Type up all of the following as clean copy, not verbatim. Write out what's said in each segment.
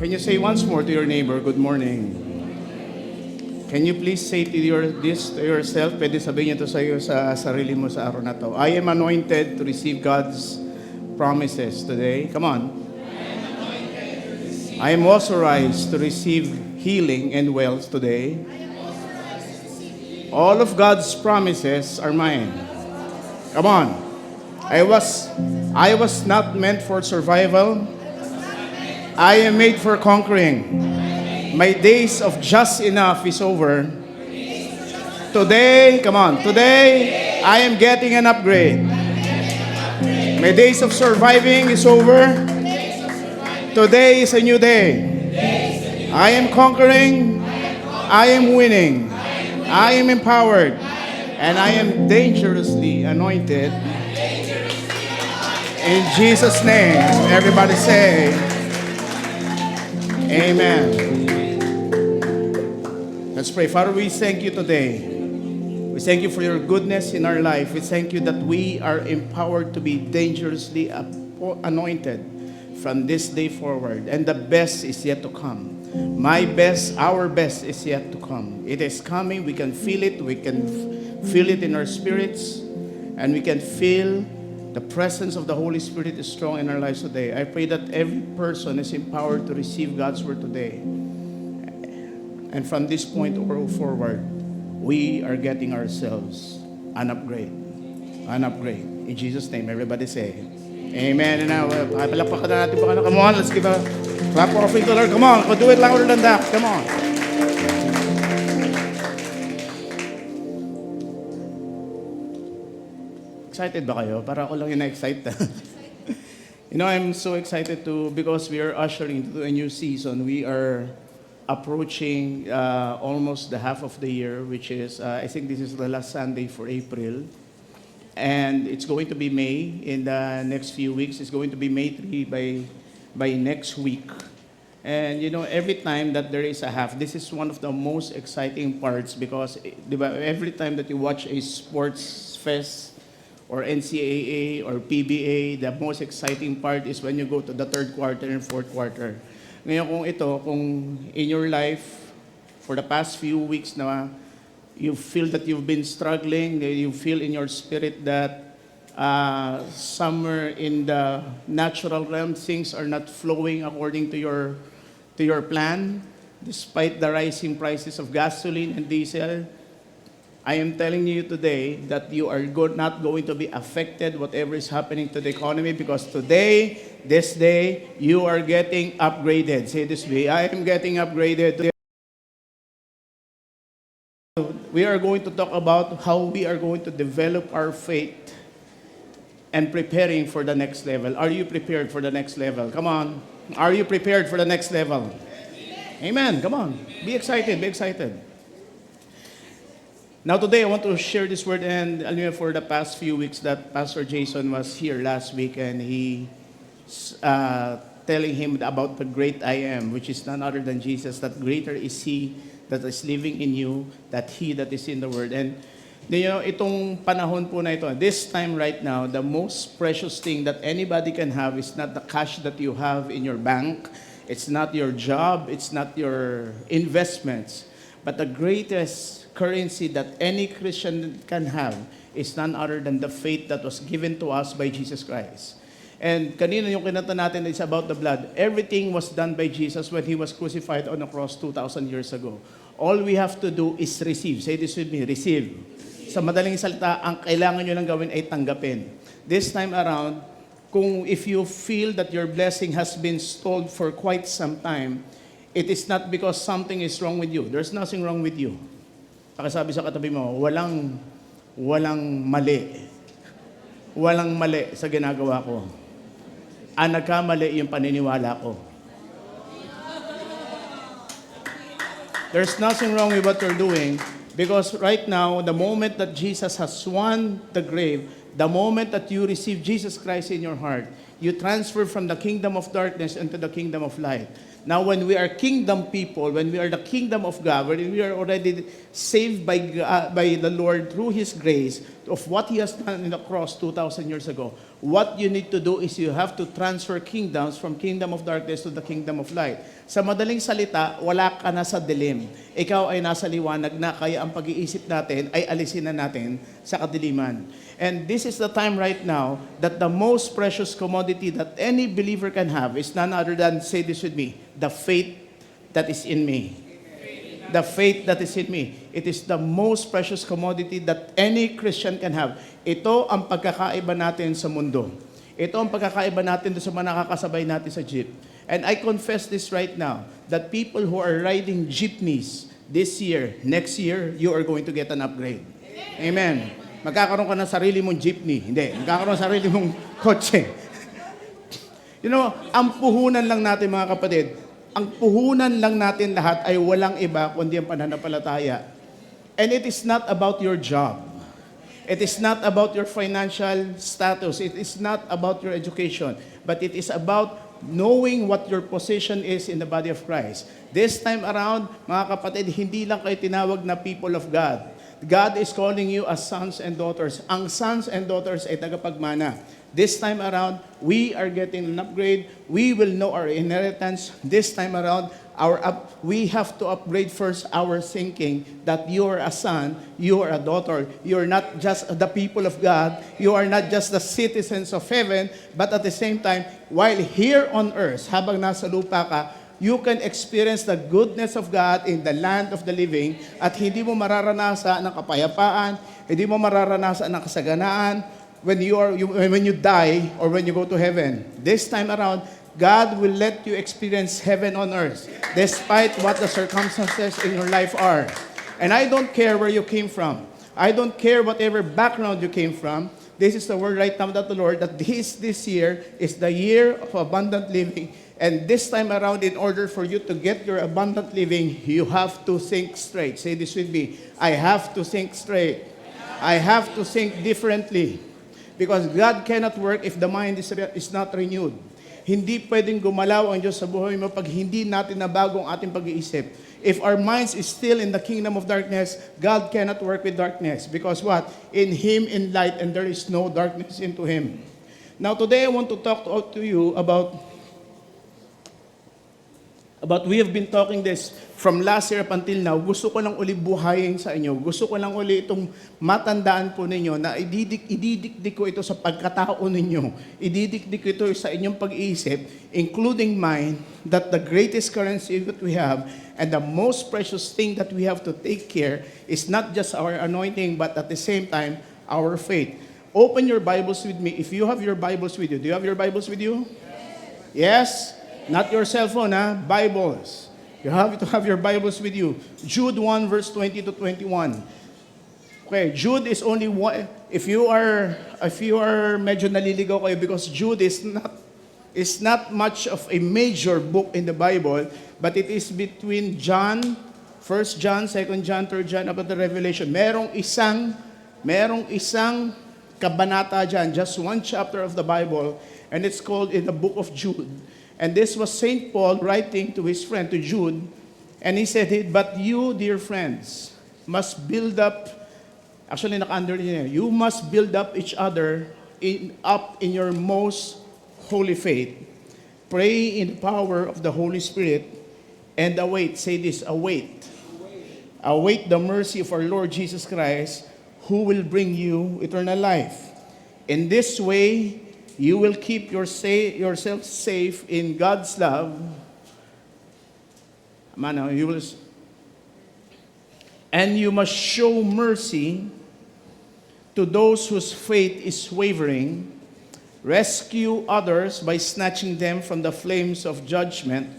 Can you say once more to your neighbor, good morning? Can you please say this to yourself? Pwede sabihin niyo to sa iyo sa sarili mo sa araw na to. I am anointed to receive God's promises today. Come on. I am authorized to receive healing and wealth today. All of God's promises are mine. Come on. I was not meant for survival. I am made for conquering. My days of just enough is over. Today, come on, today I am getting an upgrade. My days of surviving is over. Today is a new day. I am conquering. I am winning. I am empowered. And I am dangerously anointed. In Jesus' name, everybody say, Amen. Let's pray. Father, we thank you today. We thank you for your goodness in our life. We thank you that we are empowered to be dangerously anointed from this day forward. And the best is yet to come. My best, our best is yet to come. It is coming. We can feel it. We can feel it in our spirits. And we can feel the presence of the Holy Spirit is strong in our lives today. I pray that every person is empowered to receive God's word today. And from this point forward, we are getting ourselves an upgrade. An upgrade. In Jesus' name, everybody say, Amen. And now, palakpakan na natin. Come on, let's give a clap offering to the Lord. Come on, do it louder than that. Come on. Excited ba kayo? Para ako lang yung na-excite. You know, I'm so excited because we are ushering into a new season. We are approaching almost the half of the year, which is, I think this is the last Sunday for April. And it's going to be May in the next few weeks. It's going to be May 3 by next week. And you know, every time that there is a half, this is one of the most exciting parts because every time that you watch a sports fest, or NCAA or PBA, the most exciting part is when you go to the third quarter and fourth quarter. Ngayon kung in your life, for the past few weeks na, you feel that you've been struggling, you feel in your spirit that somewhere in the natural realm, things are not flowing according to your plan, despite the rising prices of gasoline and diesel, I am telling you today that you are not going to be affected whatever is happening to the economy because today, this day, you are getting upgraded. Say this way, I am getting upgraded. We are going to talk about how we are going to develop our faith and preparing for the next level. Are you prepared for the next level? Come on. Are you prepared for the next level? Amen. Come on. Be excited. Be excited. Now today I want to share this word and for the past few weeks that Pastor Jason was here last week and he telling him about the great I am, which is none other than Jesus, that greater is He that is living in you, that He that is in the Word. And you know, itong panahon po na ito, this time right now, the most precious thing that anybody can have is not the cash that you have in your bank, it's not your job, it's not your investments, but the greatest currency that any Christian can have is none other than the faith that was given to us by Jesus Christ. And kanina yung kinanta natin is about the blood. Everything was done by Jesus when He was crucified on the cross 2,000 years ago. All we have to do is receive. Say this with me, receive. Sa madaling salita, ang kailangan nyo lang gawin ay tanggapin. This time around, if you feel that your blessing has been stalled for quite some time, it is not because something is wrong with you. There's nothing wrong with you. Sabi sa katabi mo, walang mali. Walang mali sa ginagawa ko. Ang nagkamali yung paniniwala ko. There's nothing wrong with what you're doing because right now, the moment that Jesus has won the grave, the moment that you receive Jesus Christ in your heart, you transfer from the kingdom of darkness into the kingdom of light. Now, when we are kingdom people, when we are the kingdom of God, when we are already saved by the Lord through His grace of what He has done in the cross 2,000 years ago, What you need to do is you have to transfer kingdoms from kingdom of darkness to the kingdom of light. Sa madaling salita, wala ka na sa dilim. Ikaw ay nasa liwanag na, kaya ang pag-iisip natin ay alisin na natin sa kadiliman. And this is the time right now that the most precious commodity that any believer can have is none other than, say this with me, the faith that is in me. The faith that is in me. It is the most precious commodity that any Christian can have. Ito ang pagkakaiba natin sa mundo. Ito ang pagkakaiba natin sa mga nakakasabay natin sa jeep. And I confess this right now, that people who are riding jeepneys this year, next year, you are going to get an upgrade. Amen. Magkakaroon ka ng sarili mong jeepney. Hindi. Magkakaroon ng sarili mong kotse. You know, ang puhunan lang natin mga kapatid, ang puhunan lang natin lahat ay walang iba kundi ang pananampalataya. And it is not about your job. It is not about your financial status. It is not about your education. But it is about knowing what your position is in the body of Christ. This time around, mga kapatid, hindi lang kayo tinawag na people of God. God is calling you as sons and daughters. Ang sons and daughters ay tagapagmana. This time around, we are getting an upgrade. We will know our inheritance. This time around, we have to upgrade first our thinking that you are a son, you are a daughter. You are not just the people of God. You are not just the citizens of heaven. But at the same time, while here on earth, habang nasa lupa ka, you can experience the goodness of God in the land of the living at hindi mo mararanasan ng kapayapaan, hindi mo mararanasan ng kasaganaan, when you die or when you go to heaven. This time around, God will let you experience heaven on earth, despite what the circumstances in your life are. And I don't care where you came from. I don't care whatever background you came from. This is the word right now that the Lord, that this year is the year of abundant living. And this time around, in order for you to get your abundant living, you have to think straight. Say this with me. I have to think straight. I have to think differently. Because God cannot work if the mind is not renewed. Hindi pwedeng gumalaw ang Diyos sa buhay mo pag hindi natin nabago ang ating pag-iisip. If our minds is still in the kingdom of darkness, God cannot work with darkness. Because what? In Him in light, and there is no darkness into Him. Now today I want to talk to you about we have been talking this from last year up until now. Gusto ko lang uli buhayin sa inyo. Gusto ko lang uli itong matandaan po ninyo na ididikdik ko ito sa pagkatao ninyo. Ididikdik ko ito sa inyong pag-iisip, including mine, that the greatest currency that we have and the most precious thing that we have to take care is not just our anointing, but at the same time, our faith. Open your Bibles with me. If you have your Bibles with you. Do you have your Bibles with you? Yes? Not your cell phone, Bibles. You have to have your Bibles with you. Jude 1, verse 20 to 21. Okay, Jude is only one. If you are medyo naliligaw kayo because Jude is not much of a major book in the Bible, but it is between John, 1 John, 2 John, 3 John, up to the Revelation. Merong isang kabanata dyan, just one chapter of the Bible, and it's called in the book of Jude. And this was St. Paul writing to his friend, to Jude, and he said, but you, dear friends, must build up, actually naka-underline, you must build up each other up in your most holy faith. Pray in the power of the Holy Spirit, and await, say this, await the mercy of our Lord Jesus Christ, who will bring you eternal life. In this way, you will keep yourself safe in God's love. And you must show mercy to those whose faith is wavering. Rescue others by snatching them from the flames of judgment.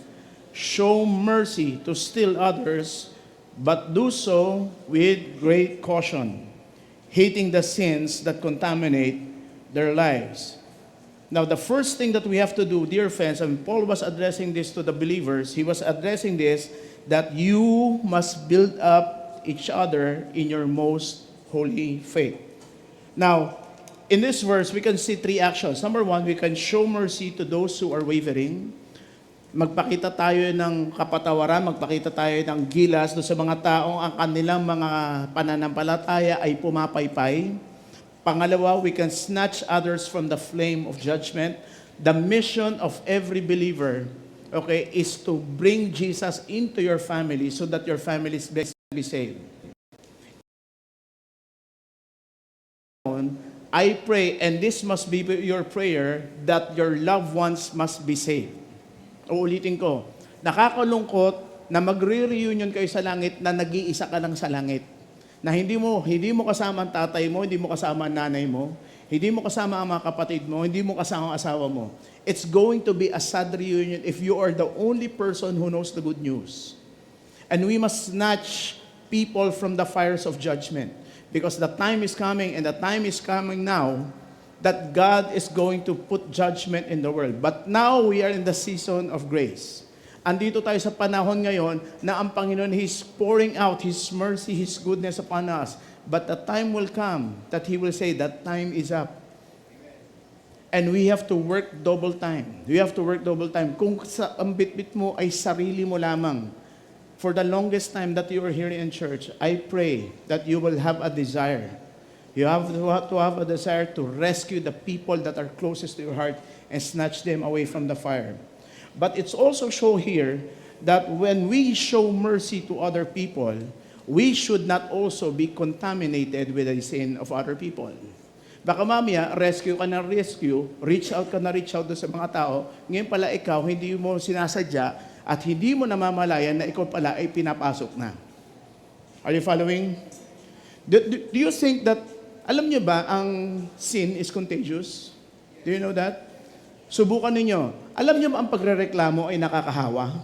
Show mercy to still others, but do so with great caution, hating the sins that contaminate their lives. Now, the first thing that we have to do, dear friends, and Paul was addressing this to the believers, he was addressing this, that you must build up each other in your most holy faith. Now, in this verse, we can see three actions. Number one, we can show mercy to those who are wavering. Magpakita tayo ng kapatawaran, magpakita tayo ng gilas doon sa mga taong ang kanilang mga pananampalataya ay pumapaypay. Pangalawa, we can snatch others from the flame of judgment. The mission of every believer, okay, is to bring Jesus into your family so that your family is be saved. I pray, and this must be your prayer, that your loved ones must be saved. Uulitin ko, nakakalungkot na magre-reunion kayo sa langit na nag-iisa ka lang sa langit. Na hindi mo kasama ang tatay mo, hindi mo kasama ang nanay mo, hindi mo kasama ang mga kapatid mo, hindi mo kasama ang asawa mo. It's going to be a sad reunion if you are the only person who knows the good news. And we must snatch people from the fires of judgment. Because the time is coming, and the time is coming now, that God is going to put judgment in the world. But now we are in the season of grace. Andito tayo sa panahon ngayon na ang Panginoon, He's pouring out His mercy, His goodness upon us. But the time will come that He will say that time is up. And we have to work double time. We have to work double time. Kung ang bitbit mo ay sarili mo lamang, for the longest time that you are here in church, I pray that you will have a desire. You have to have a desire to rescue the people that are closest to your heart and snatch them away from the fire. But it's also shown here that when we show mercy to other people, we should not also be contaminated with the sin of other people. Baka mamaya, rescue ka na rescue, reach out ka na reach out sa mga tao, ngayon pala ikaw, hindi mo sinasadya, at hindi mo namamalayan na ikaw pala ay pinapasok na. Are you following? Do you think that, alam niyo ba, ang sin is contagious? Do you know that? Subukan ninyo. Alam niyo ba ang pagrereklamo ay nakakahawa?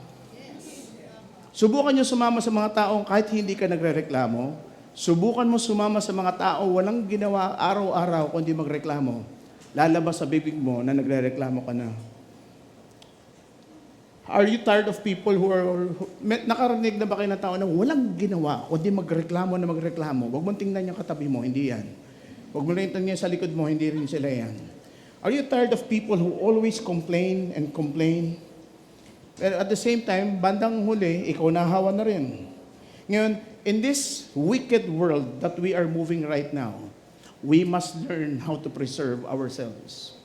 Subukan niyo sumama sa mga taong kahit hindi ka nagrereklamo. Subukan mo sumama sa mga tao walang ginawa araw-araw kundi magreklamo. Lalabas sa bibig mo na nagrereklamo ka na. Are you tired of people who are... Nakarinig na ba kayo ng tao na walang ginawa kundi magreklamo na magreklamo? Huwag mong tingnan yung katabi mo, hindi yan. Huwag mo rin tingnan sa likod mo, hindi rin sila yan. Are you tired of people who always complain and complain? Pero at the same time, bandang huli, ikaw nahawa na rin. Ngayon, in this wicked world that we are moving right now, we must learn how to preserve ourselves.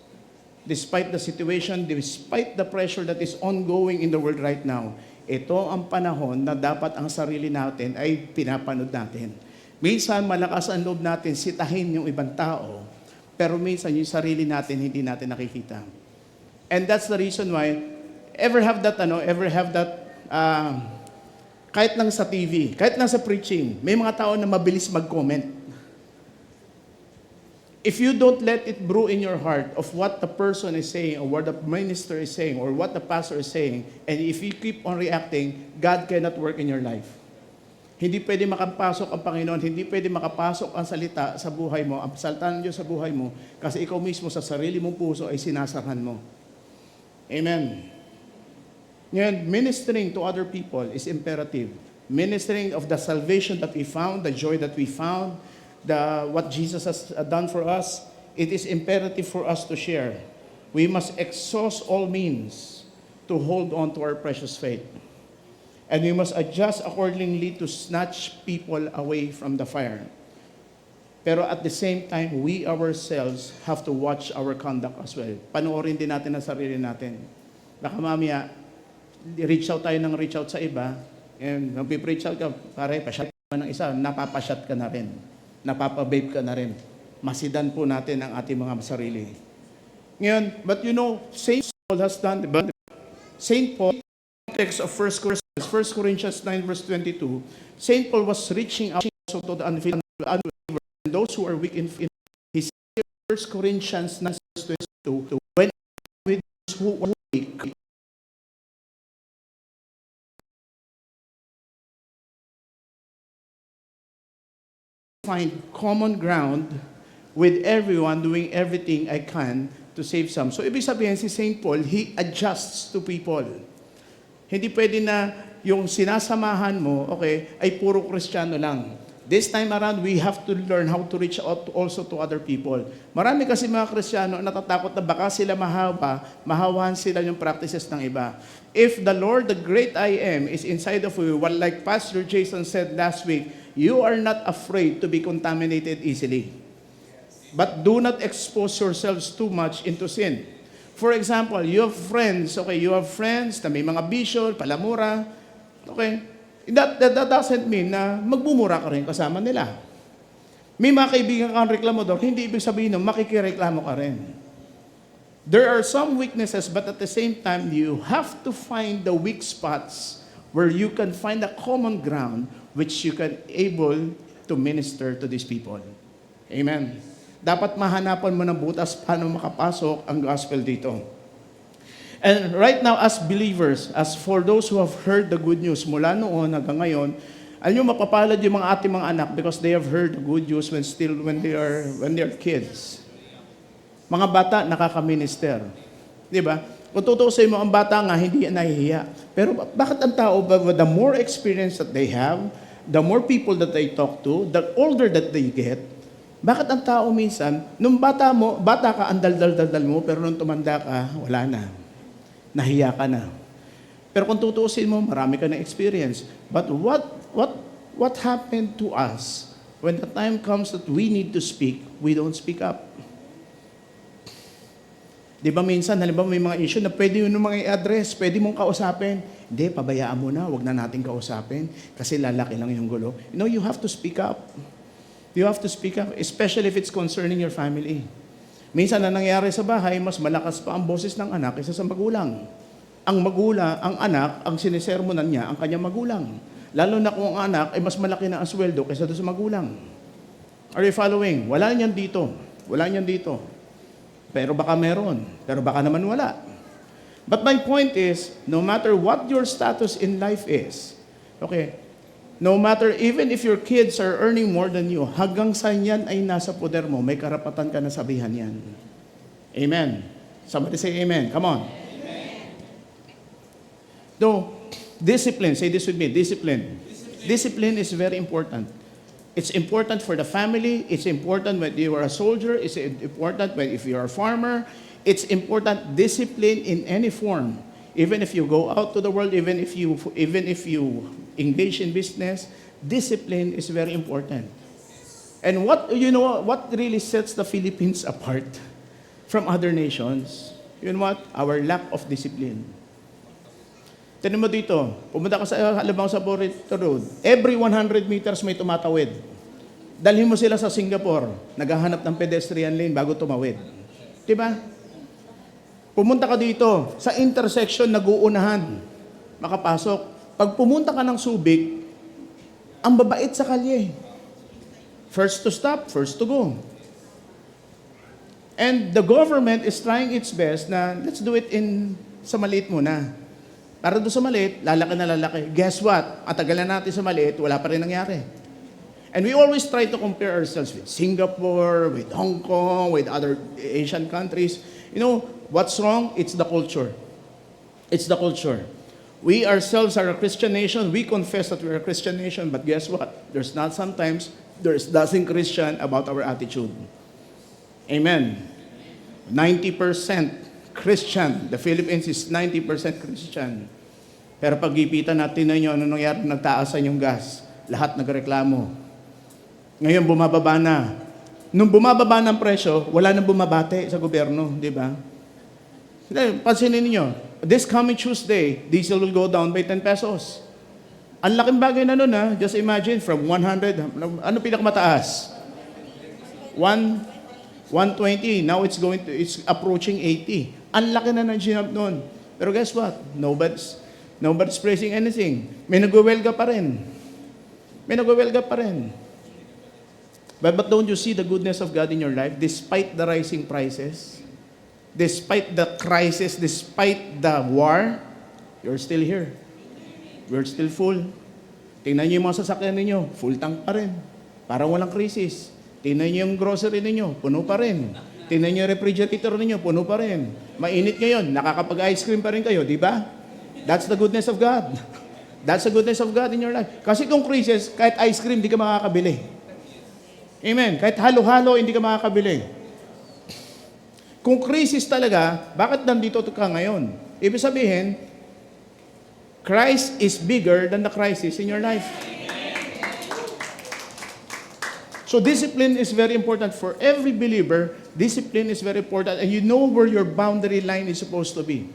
Despite the situation, despite the pressure that is ongoing in the world right now, ito ang panahon na dapat ang sarili natin ay pinapanood natin. Minsan, malakas ang loob natin sitahin yung ibang tao, pero minsan yung sarili natin hindi natin nakikita. And that's the reason why, ever have that, kahit lang sa TV, kahit lang sa preaching, may mga tao na mabilis mag-comment. If you don't let it brew in your heart of what the person is saying or what the minister is saying or what the pastor is saying, and if you keep on reacting, God cannot work in your life. Hindi pwede makapasok ang Panginoon, hindi pwede makapasok ang salita sa buhay mo, ang salita ng Diyos sa buhay mo, kasi ikaw mismo sa sarili mong puso ay sinasarhan mo. Amen. Ngayon, ministering to other people is imperative. Ministering of the salvation that we found, the joy that we found, what Jesus has done for us, it is imperative for us to share. We must exhaust all means to hold on to our precious faith. And we must adjust accordingly to snatch people away from the fire. Pero at the same time, we ourselves have to watch our conduct as well. Panoorin din natin ang sarili natin. Baka mamaya, reach out sa iba, and nag-preach out ka, pare, pasyat ka ng isa, napapasyat ka na rin. Napapababe ka na rin. Masidan po natin ang ating mga sarili. Ngayon, but you know, Saint Paul has done, diba? Saint Paul, text of 1 Corinthians 9 verse 22, Saint Paul was reaching out also to the unbelievers and those who are weak in faith. He said 1 Corinthians 9 verse 22, when with those who are weak, find common ground with everyone, doing everything I can to save some. So, ibig sabihin, si St. Paul, he adjusts to people. Hindi pwede na yung sinasamahan mo, okay, ay puro Kristiyano lang. This time around, we have to learn how to reach out also to other people. Marami kasi mga Kristiyano natatakot na baka sila mahawahan sila yung practices ng iba. If the Lord, the great I am, is inside of you, well, like Pastor Jason said last week, you are not afraid to be contaminated easily. But do not expose yourselves too much into sin. For example, you have friends, okay, you have friends na may mga bisyo, palamura, okay, that doesn't mean na magbumura ka rin kasama nila. May mga kaibigan kang reklamador, hindi ibig sabihin na makikireklamo ka rin. There are some weaknesses, but at the same time, you have to find the weak spots where you can find a common ground which you can able to minister to these people. Amen. Dapat mahanapan mo ng butas paano makapasok ang gospel dito. And right now, as believers, as for those who have heard the good news mula noon hanggang ngayon, alam nyo, mapapalad yung mga ating mga anak because they have heard the good news when they are kids. Mga bata, nakaka-minister. Di ba? Kung tutusin mo, ang bata nga, hindi yan nahihiya. Pero bakit ang tao, the more experience that they have, the more people that they talk to, the older that they get, bakit ang tao minsan, nung bata ka, ang dal-dal mo, pero nung tumanda ka, wala na. Nahiya ka na. Pero kung tutusin mo, marami ka na experience. But what happened to us when the time comes that we need to speak, we don't speak up? Di ba minsan, halimbawa may mga issue na pwede yun mga i-address, pwede mong kausapin. Hindi, pabayaan mo na, wag na natin kausapin kasi lalaki lang yung gulo. You know, you have to speak up. You have to speak up, especially if it's concerning your family. Minsan na nangyari sa bahay, mas malakas pa ang boses ng anak kaysa sa magulang. Ang anak, ang sinisermonan niya, ang kanyang magulang. Lalo na kung ang anak ay mas malaki na ang sweldo kaysa doon sa magulang. Are you following? Wala niyan dito. Wala niyan dito. Pero baka meron. Pero baka naman wala. But my point is, no matter what your status in life is, okay, no matter, even if your kids are earning more than you, hanggang sa yan ay nasa poder mo, may karapatan ka na sabihan yan. Amen. Somebody say amen. Come on. No, discipline. Say this with me. Discipline. Discipline is very important. It's important for the family. It's important when you are a soldier. It's important if you are a farmer. It's important discipline in any form. Even if you go out to the world, even if you engage in business, discipline is very important. And what really sets the Philippines apart from other nations? You know what? Our lack of discipline. Tignan mo dito, pumunta ka sa Alabang sa Borito Road, every 100 meters may tumatawid. Dalhin mo sila sa Singapore, naghahanap ng pedestrian lane bago tumawid. Diba? Pumunta ka dito, sa intersection, nag-uunahan, makapasok. Pag pumunta ka ng Subic, ang babait sa kalye. First to stop, first to go. And the government is trying its best na let's do it sa maliit muna. Para doon sa maliit, lalaki na lalaki. Guess what? Matagal na natin sa maliit, wala pa rin nangyari. And we always try to compare ourselves with Singapore, with Hong Kong, with other Asian countries. You know, what's wrong? It's the culture. It's the culture. We ourselves are a Christian nation. We confess that we're a Christian nation. But guess what? There's nothing Christian about our attitude. Amen. 90% Christian. The Philippines is 90% Christian. Pero pag-ipitan natin na ano nangyari, nagtaasan yung gas. Lahat nagreklamo. Ngayon bumababa na. Nung bumababa ng presyo, wala nang bumabate sa gobyerno, di ba? Pansinin niyo, this coming Tuesday, diesel will go down by 10 pesos. Ang laking bagay na nun, ha? Just imagine, from 100, ano pinakamataas? 120, now it's approaching 80. Ang laki na ng ginap nun. Pero guess what? Nobody's praising anything. May nagwewelga pa rin. But don't you see the goodness of God in your life despite the rising prices? Despite the crisis, despite the war, you're still here. We're still full. Tingnan niyo yung mga sasakyan ninyo, full tank pa rin. Parang walang krisis. Tingnan niyo yung grocery ninyo, puno pa rin. Tingnan niyo yung refrigerator ninyo, puno pa rin. Mainit ngayon, nakakapag-ice cream pa rin kayo, di ba? That's the goodness of God. That's the goodness of God in your life. Kasi kung krisis, kahit ice cream, di ka makakabili. Amen. Kahit halo-halo, hindi ka makakabili. Kung krisis talaga, bakit nandito ka ngayon? Ibig sabihin, Christ is bigger than the crisis in your life. So discipline is very important for every believer. Discipline is very important, and you know where your boundary line is supposed to be.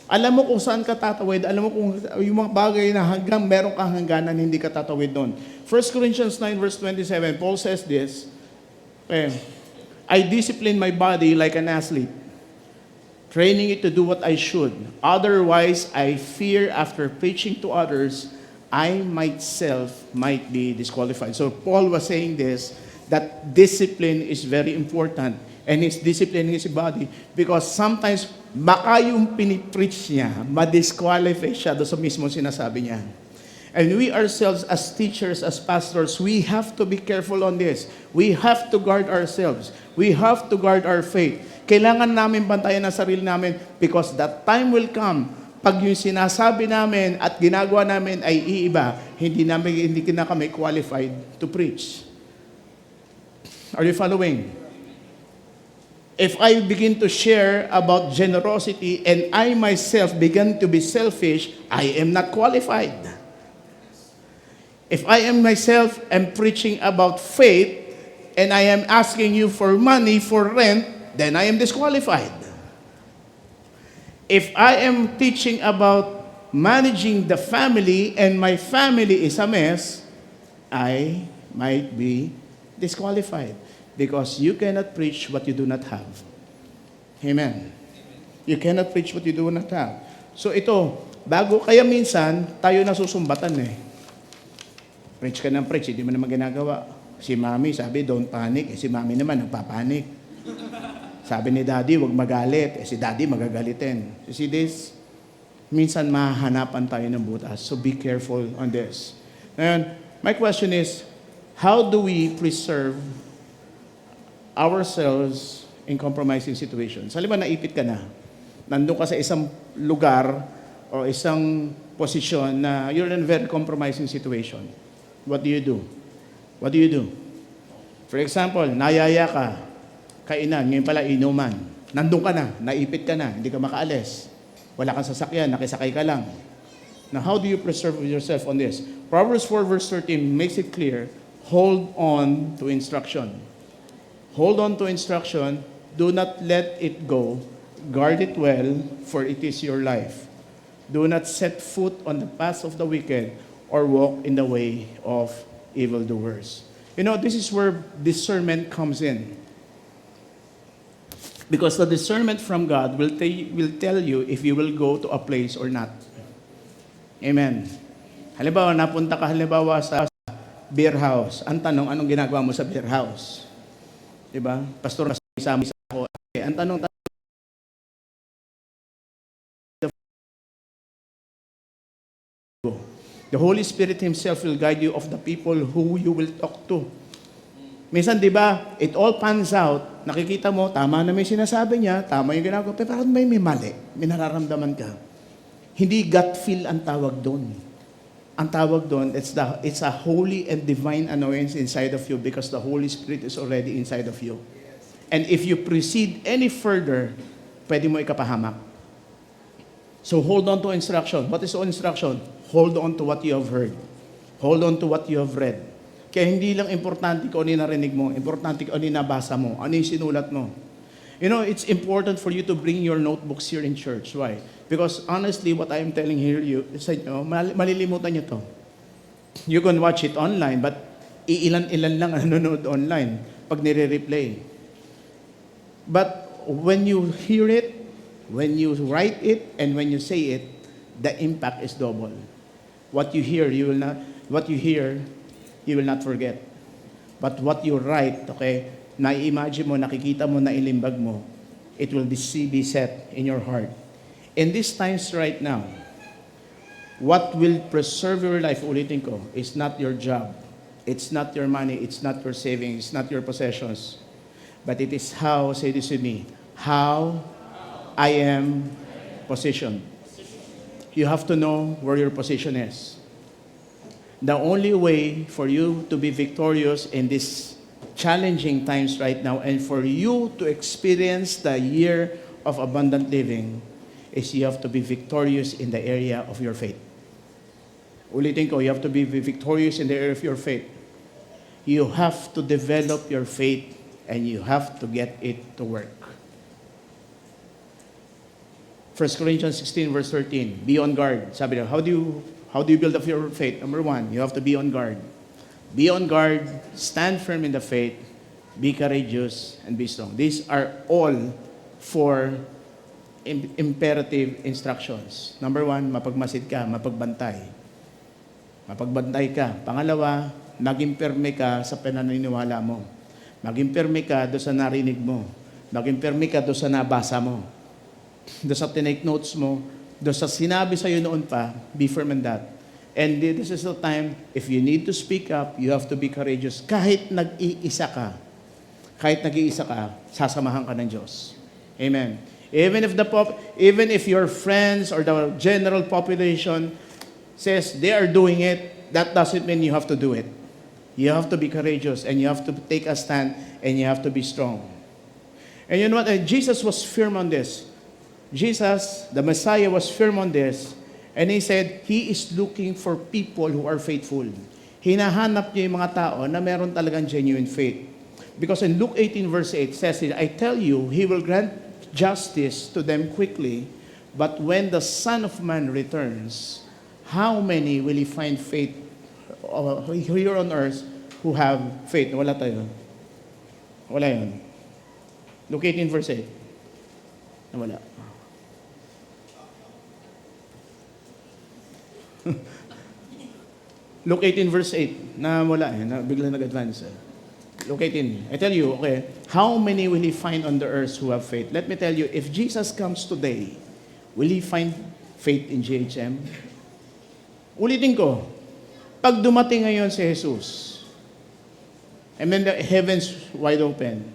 Alam mo kung saan ka tatawid, alam mo kung yung mga bagay na hanggang meron kang hangganan, hindi ka tatawid doon. 1 Corinthians 9 verse 27, Paul says this, I discipline my body like an athlete, training it to do what I should. Otherwise, I fear after preaching to others, I myself might be disqualified. So Paul was saying this, that discipline is very important. And he's disciplining his body because sometimes baka yung pinipreach niya, ma-disqualify siya doon sa mismo sinasabi niya. And we ourselves as teachers, as pastors, we have to be careful on this. We have to guard ourselves. We have to guard our faith. Kailangan namin bantayan ang sarili namin because that time will come pag yung sinasabi namin at ginagawa namin ay iiba, hindi na kami qualified to preach. Are you following? If I begin to share about generosity and I myself begin to be selfish, I am not qualified. If I am myself am preaching about faith and I am asking you for money for rent, then I am disqualified. If I am teaching about managing the family and my family is a mess, I might be disqualified because you cannot preach what you do not have. Amen. You cannot preach what you do not have. So ito, kaya minsan, tayo nasusumbatan eh. Preach ka ng preach, hindi mo naman ginagawa. Si mami sabi, don't panic. Si mami naman, nagpapanik. Sabi ni daddy, huwag magalit. Si daddy magagalitin. You see this? Minsan mahahanapan tayo ng butas. So be careful on this. Ngayon, my question is, how do we preserve ourselves in compromising situations? Halimbawa, naipit ka na. Nandun ka sa isang lugar o isang posisyon na you're in a very compromising situation. What do you do? What do you do? For example, nayaya ka. Kainan, ngayon pala inuman. Nandun ka na, naipit ka na, hindi ka makaalis. Wala kang sasakyan, nakisakay ka lang. Now, how do you preserve yourself on this? Proverbs 4 verse 13 makes it clear, hold on to instruction. Hold on to instruction, do not let it go, guard it well, for it is your life. Do not set foot on the path of the wicked or walk in the way of evildoers. You know, this is where discernment comes in. Because the discernment from God will tell you if you will go to a place or not. Amen. Halimbawa, napunta ka sa beer house. Ang tanong, anong ginagawa mo sa beer house? Diba? Pastor, isama ako. Ang tanong, the Holy Spirit Himself will guide you of the people who you will talk to. Minsan, di ba, it all pans out, nakikita mo, tama na may sinasabi niya, tama yung ginagawa, pero parang may mali, may nararamdaman ka. Hindi gut feel ang tawag doon. Ang tawag doon, it's a holy and divine annoyance inside of you because the Holy Spirit is already inside of you. And if you proceed any further, pwede mo ikapahamak. So hold on to instruction. What is instruction? Hold on to what you have heard. Hold on to what you have read. Kaya hindi lang importante kung ano yung narinig mo, importante kung ano yung nabasa mo, ano yung sinulat mo. You know, it's important for you to bring your notebooks here in church. Why? Because honestly, what I'm telling here you, sa inyo, malilimutan nyo to. You can watch it online, but iilan-ilan lang ang nanonood online pag nire-replay. But when you hear it, when you write it, and when you say it, the impact is double. What you hear, you will not forget. But what you write, okay, na-imagine mo, nakikita mo, nailimbag mo, it will be set in your heart. In these times right now, what will preserve your life, ulitin ko, is not your job. It's not your money. It's not your savings. It's not your possessions. But it is how, say this with me, how I am positioned. You have to know where your position is. The only way for you to be victorious in these challenging times right now and for you to experience the year of abundant living is you have to be victorious in the area of your faith. Ulitin ko, you have to be victorious in the area of your faith. You have to develop your faith and you have to get it to work. 1 Corinthians 16 verse 13, be on guard. Sabi niya, how do you build up your faith? Number one, you have to be on guard. Be on guard, stand firm in the faith, be courageous, and be strong. These are all four imperative instructions. Number one, mapagmasid ka, mapagbantay. Mapagbantay ka. Pangalawa, maging pirme ka sa pananiniwala mo. Maging pirme ka doon sa narinig mo. Maging pirme ka doon sa nabasa mo. Doon sa tinake notes mo. Doon sa sinabi sa'yo noon pa, be firm in that. And this is the time, if you need to speak up, you have to be courageous. Kahit nag-iisa ka, sasamahan ka ng Diyos. Amen. Even if your friends or the general population says they are doing it, that doesn't mean you have to do it. You have to be courageous and you have to take a stand and you have to be strong. And you know what? Jesus was firm on this. Jesus, the Messiah, was firm on this. And he said, He is looking for people who are faithful. Hinahanap niya yung mga tao na meron talagang genuine faith. Because in Luke 18 verse 8 says, I tell you, He will grant justice to them quickly, but when the Son of Man returns, how many will He find faith here on earth who have faith? Wala tayo. Wala yun. Luke 18 verse 8. Wala. Luke 18 verse 8. Wala eh. Bigla nag-advance eh. Luke 18. I tell you, okay, how many will He find on the earth who have faith? Let me tell you, if Jesus comes today, will He find faith in GHM? Ulitin ko, pag dumating ngayon si Jesus, and then the heavens wide open,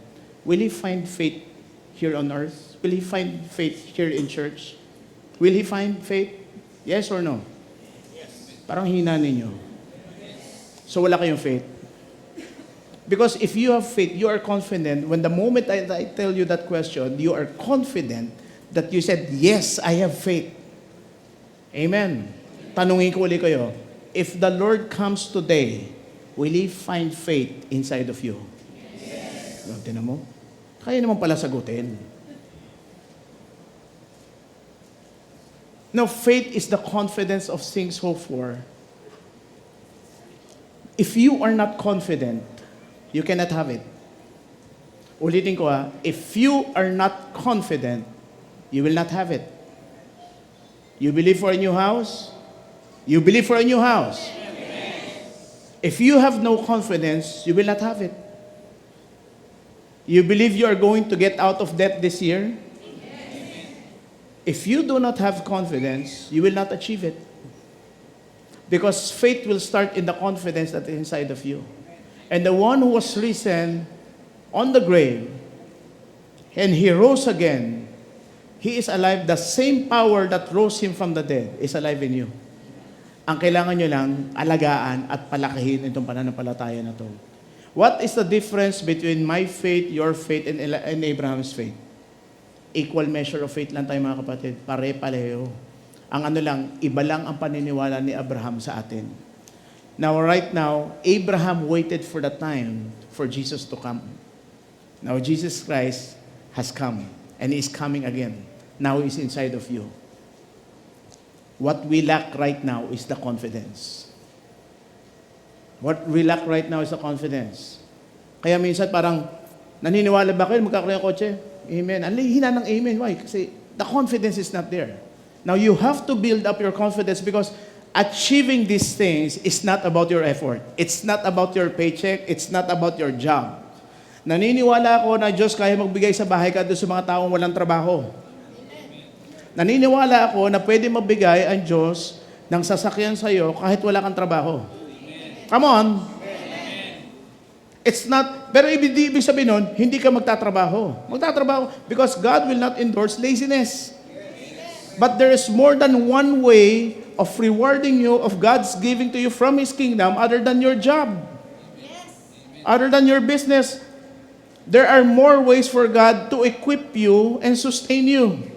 will He find faith here on earth? Will He find faith here in church? Will He find faith? Yes or no? Yes. Parang hina ninyo. So wala kayong faith. Because if you have faith, you are confident. When the moment I tell you that question, you are confident that you said, yes, I have faith. Amen. Tanungin ko ulit kayo, if the Lord comes today, will He find faith inside of you? Yes. Tinan mo? Kaya naman pala sagutin. Now, faith is the confidence of things hoped for. If you are not confident, you cannot have it. Ulitin ko if you are not confident, you will not have it. You believe for a new house? You believe for a new house. If you have no confidence, you will not have it. You believe you are going to get out of debt this year? If you do not have confidence, you will not achieve it. Because faith will start in the confidence that is inside of you. And the one who was risen on the grave, and He rose again, He is alive. The same power that rose Him from the dead is alive in you. Ang kailangan nyo lang, alagaan at palakihin itong pananampalataya na to. What is the difference between my faith, your faith, and Abraham's faith? Equal measure of faith lang tayo mga kapatid. Pare-pareho. Ang ano lang, iba lang ang paniniwala ni Abraham sa atin. Now, right now, Abraham waited for the time for Jesus to come. Now, Jesus Christ has come, and He is coming again. Now, He is inside of you. What we lack right now is the confidence. What we lack right now is the confidence. Kaya minsan parang, naniniwala ba kayo magkakaroon ng kotse? Amen. Ang hina ng amen. Why? Kasi the confidence is not there. Now, you have to build up your confidence because achieving these things is not about your effort. It's not about your paycheck. It's not about your job. Naniniwala ako na Diyos kaya magbigay sa bahay ka doon sa mga taong walang trabaho. Naniniwala ako na pwede magbigay ang Diyos ng sasakyan sa iyo kahit wala kang trabaho. Come on. It's not, pero ibig sabihin nun, hindi ka magtatrabaho. Magtatrabaho because God will not endorse laziness. But there is more than one way of rewarding you, of God's giving to you from His kingdom other than your job. Other than your business. There are more ways for God to equip you and sustain you.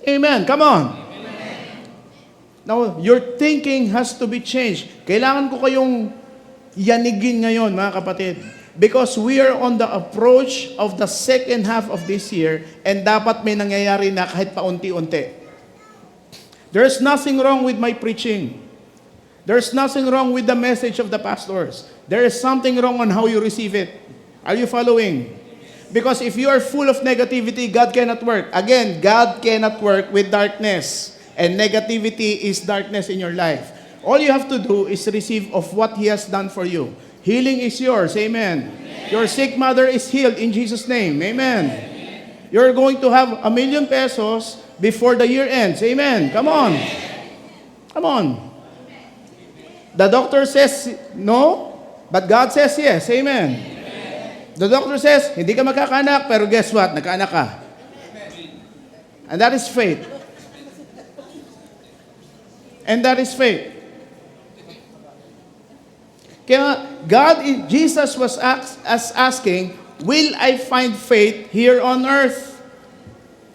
Amen. Come on. Amen. Now, your thinking has to be changed. Kailangan ko kayong yanigin ngayon, mga kapatid. Because we are on the approach of the second half of this year and dapat may nangyayari na kahit paunti-unti. There's nothing wrong with my preaching. There's nothing wrong with the message of the pastors. There is something wrong on how you receive it. Are you following? Because if you are full of negativity, God cannot work. Again, God cannot work with darkness. And negativity is darkness in your life. All you have to do is receive of what He has done for you. Healing is yours. Amen. Your sick mother is healed in Jesus' name. Amen. You're going to have ₱1 million before the year ends. Amen. Come on. Come on. The doctor says no, but God says yes. Amen. The doctor says, hindi ka magkakaanak, pero guess what? Nagkaanak ka. And that is faith. And that is faith. Kaya Jesus was asking, will I find faith here on earth?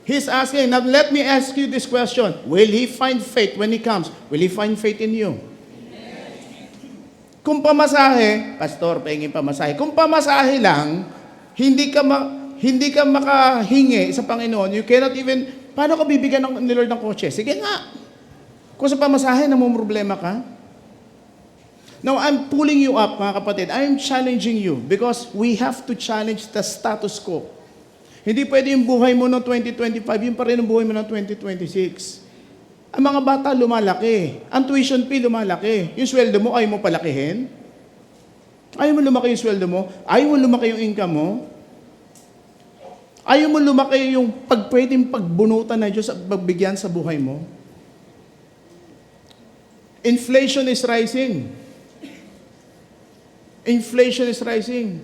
He's asking, now let me ask you this question. Will He find faith when He comes? Will He find faith in you? Kung pamasahe, pastor, pahingin pamasahe. Kung pamasahe lang, hindi ka makahingi sa Panginoon. You cannot even, paano ka bibigyan ni Lord ng kotse? Sige nga. Kung sa pamasahe, namumroblema ka. Now, I'm pulling you up, mga kapatid. I'm challenging you because we have to challenge the status quo. Hindi pwede yung buhay mo noong 2025, yung pa rin ang buhay mo noong 2026. Ang mga bata lumalaki. Ang tuition fee lumalaki. Yung sweldo mo, ayaw mo palakihin? Ayaw mo lumaki yung sweldo mo? Ayaw mo lumaki yung income mo? Ayaw mo lumaki yung pwedeng pagbunutan na Diyos at pagbigyan sa buhay mo? Inflation is rising. Inflation is rising.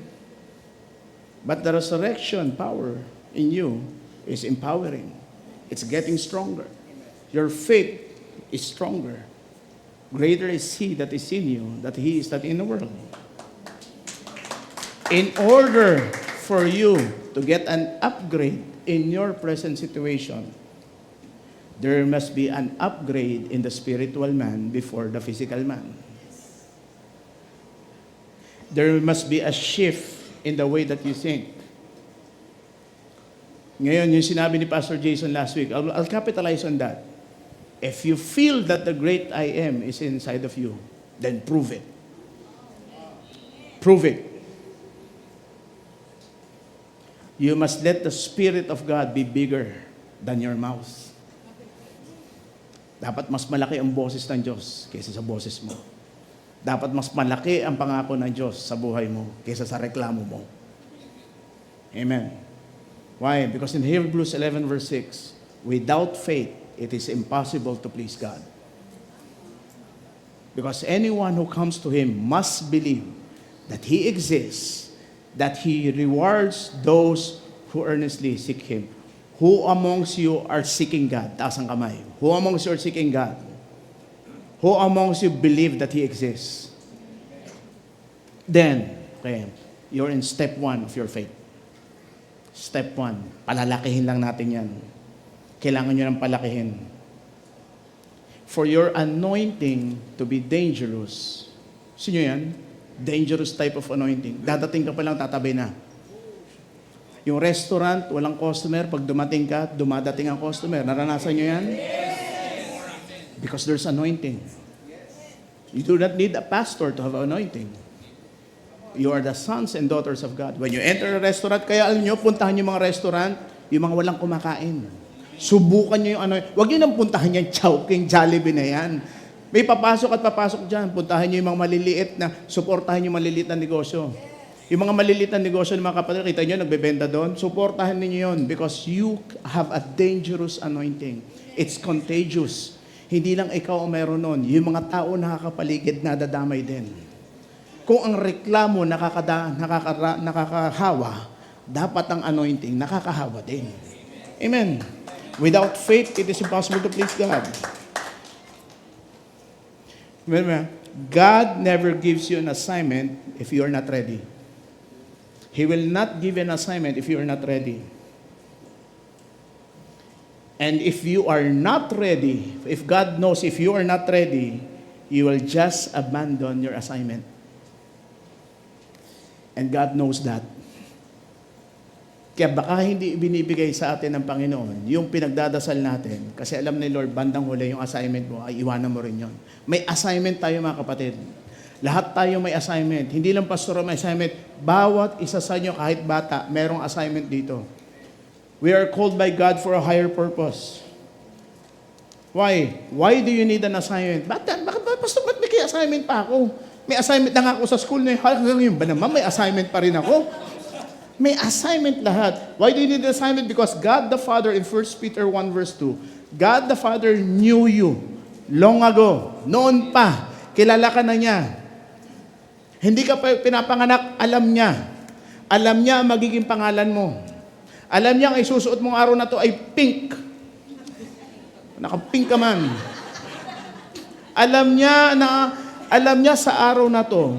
But the resurrection power in you is empowering. It's getting stronger. Your faith is stronger. Greater is He that is in you than he is that in the world. In order for you to get an upgrade in your present situation, there must be an upgrade in the spiritual man before the physical man. There must be a shift in the way that you think. Ngayon, yung sinabi ni Pastor Jason last week, I'll capitalize on that. If you feel that the great I am is inside of you, then prove it. Prove it. You must let the Spirit of God be bigger than your mouth. Dapat mas malaki ang boses ng Diyos kaysa sa boses mo. Dapat mas malaki ang pangako ng Diyos sa buhay mo kaysa sa reklamo mo. Amen. Why? Because in Hebrews 11 verse 6, without faith, it is impossible to please God. Because anyone who comes to Him must believe that He exists, that He rewards those who earnestly seek Him. Who amongst you are seeking God? Taas ang kamay. Who amongst you are seeking God? Who amongst you believe that He exists? Then, okay, you're in step 1 of your faith. Step 1, palalakihin lang natin yan. Kailangan nyo ng palakihin. For your anointing to be dangerous, sino yan? Dangerous type of anointing. Dadating ka pa lang, tatabay na. Yung restaurant, walang customer. Pag dumating ka, dumadating ang customer. Naranasan nyo yan? Because there's anointing. You do not need a pastor to have anointing. You are the sons and daughters of God. When you enter a restaurant, kaya alam nyo, puntahan yung mga restaurant, yung mga walang kumakain. Subukan nyo yung ano. Huwag nyo nang puntahan yung Chowking, Jollibee na yan. May papasok at papasok dyan. Puntahan nyo yung mga maliliit na, suportahan yung maliliit na negosyo. Yung mga maliliit na negosyo ng mga kapatid, kita nyo, nagbebenta doon, suportahan ninyo yun because you have a dangerous anointing. It's contagious. Hindi lang ikaw ang meron nun. Yung mga tao nakakapaligid na dadamay din. Kung ang reklamo nakakahawa, dapat ang anointing nakakahawa din. Amen. Without faith, it is impossible to please God. Remember, God never gives you an assignment if you are not ready. He will not give an assignment if you are not ready. And if you are not ready, if God knows if you are not ready, you will just abandon your assignment. And God knows that. Kaya baka hindi binibigay sa atin ng Panginoon yung pinagdadasal natin kasi alam ni Lord, bandang huli yung assignment mo, ay iwanan mo rin yon. May assignment tayo mga kapatid. Lahat tayo may assignment. Hindi lang pastor may assignment. Bawat isa sa inyo, kahit bata, merong assignment dito. We are called by God for a higher purpose. Why? Why do you need an assignment? Bakit pastor, ba't may assignment pa ako? May assignment na nga ako sa school na yun ba naman? May assignment pa rin ako. May assignment lahat. Why do you need an assignment? Because God the Father in 1 Peter 1 verse 2, God the Father knew you long ago. Noon pa, kilala ka na niya. Hindi ka pa pinapanganak, alam niya. Alam niya ang magiging pangalan mo. Alam niya ang isusuot mong araw na to ay pink. Naka-pink ka man. Alam niya sa araw na to,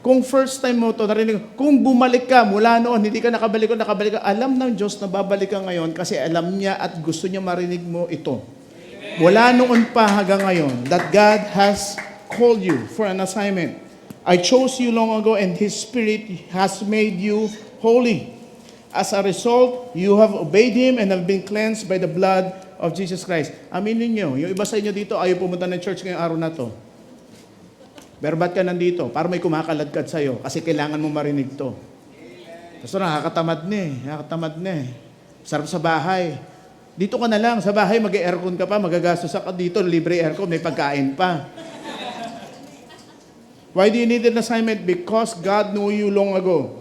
kung first time mo to narinig, kung bumalik ka mula noon, hindi ka nakabalik ka, alam ng Diyos na babalik ka ngayon kasi alam niya at gusto niya marinig mo ito. Wala noon pa hanggang ngayon that God has called you for an assignment. I chose you long ago and His Spirit has made you holy. As a result, you have obeyed Him and have been cleansed by the blood of Jesus Christ. Aminin niyo, yung iba sa inyo dito ayaw pumunta ng church ngayong araw na to. Pero ba't ka nandito? Para may kumakaladkad sa'yo kasi kailangan mo marinig to. Gusto nakakatamad na eh. Sarap sa bahay. Dito ka na lang, sa bahay mag-aircon ka pa, magagastos ka dito, libre aircon, may pagkain pa. Why do you need an assignment? Because God knew you long ago.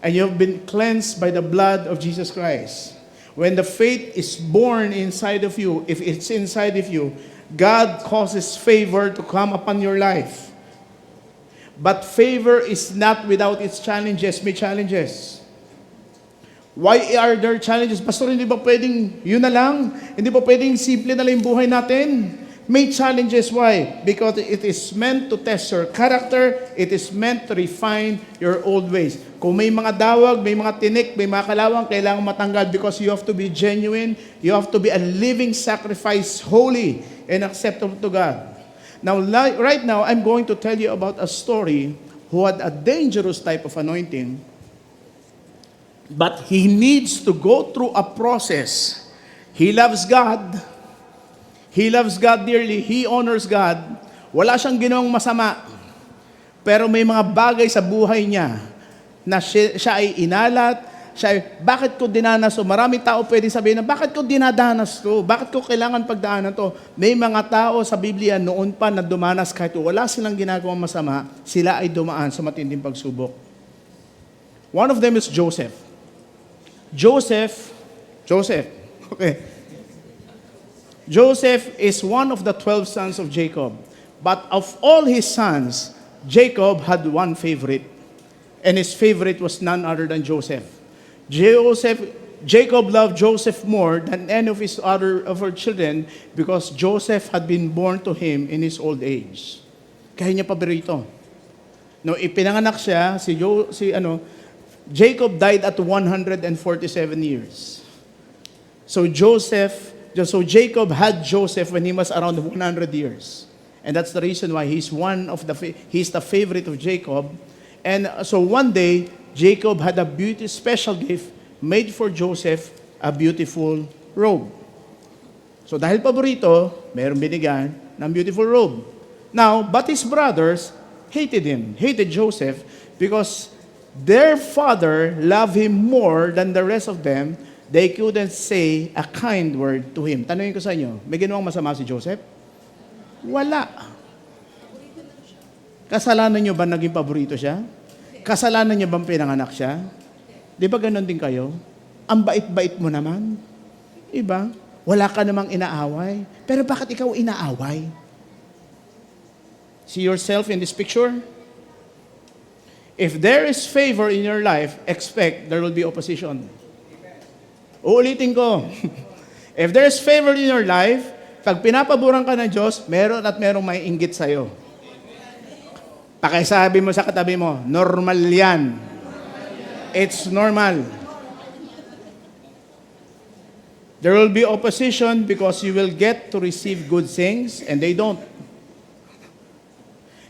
And you have been cleansed by the blood of Jesus Christ. When the faith is born inside of you, if it's inside of you, God causes favor to come upon your life. But favor is not without its challenges. May challenges. Why are there challenges? Pastor, hindi ba pwedeng yun na lang? Hindi ba pwedeng simple na lang yung buhay natin? May challenges. Why? Because it is meant to test your character. It is meant to refine your old ways. Kung may mga dawag, may mga tinik, may mga kalawang, kailangan matanggal because you have to be genuine. You have to be a living sacrifice, holy and acceptable to God. Now, right now, I'm going to tell you about a story who had a dangerous type of anointing, but he needs to go through a process. He loves God. He loves God dearly. He honors God. Wala siyang ginawang masama. Pero may mga bagay sa buhay niya na siya ay inalat, bakit ko dinanas to? Maraming tao pwede sabihin na, bakit ko dinadanas to? Bakit ko kailangan pagdaanan to? May mga tao sa Biblia noon pa na dumanas kahit wala silang ginagawang masama, sila ay dumaan sa matinding pagsubok. One of them is Joseph. Joseph, okay. Joseph is one of the 12 sons of Jacob. But of all his sons, Jacob had one favorite. And his favorite was none other than Joseph. Jacob loved Joseph more than any of his other children because Joseph had been born to him in his old age. Kaya niya paborito. No, ipinanganak siya, Jacob died at 147 years. So Jacob had Joseph when he was around 100 years. And that's the reason why he's the favorite of Jacob. And so one day, Jacob had a special gift made for Joseph, a beautiful robe. So dahil paborito, mayroong binigyan ng beautiful robe. Now, but his brothers hated Joseph because their father loved him more than the rest of them. They couldn't say a kind word to him. Tanungin ko sa inyo, may ginawang masama si Joseph? Wala. Kasalanan niyo ba naging paborito siya? Kasalanan niyo bang pinanganak siya? Di ba ganon din kayo? Ang bait-bait mo naman. Iba? Wala ka namang inaaway. Pero bakit ikaw inaaway? See yourself in this picture? If there is favor in your life, expect there will be opposition. Uulitin ko. If there is favor in your life, pag pinapaboran ka ng Diyos, meron at merong may inggit sa'yo. Pakisabi mo sa katabi mo, normal yan. It's normal. There will be opposition because you will get to receive good things and they don't.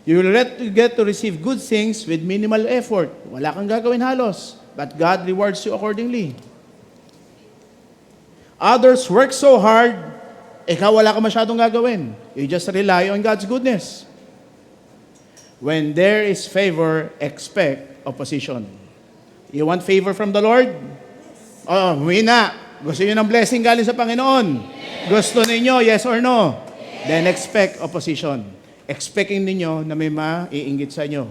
You will get to receive good things with minimal effort. Wala kang gagawin halos, but God rewards you accordingly. Others work so hard, ikaw wala ka masyadong gagawin. You just rely on God's goodness. When there is favor, expect opposition. You want favor from the Lord? Oh, humina. Gusto niyo ng blessing galing sa Panginoon? Gusto ninyo, yes or no? Then expect opposition. Expecting ninyo na may maiinggit sa inyo.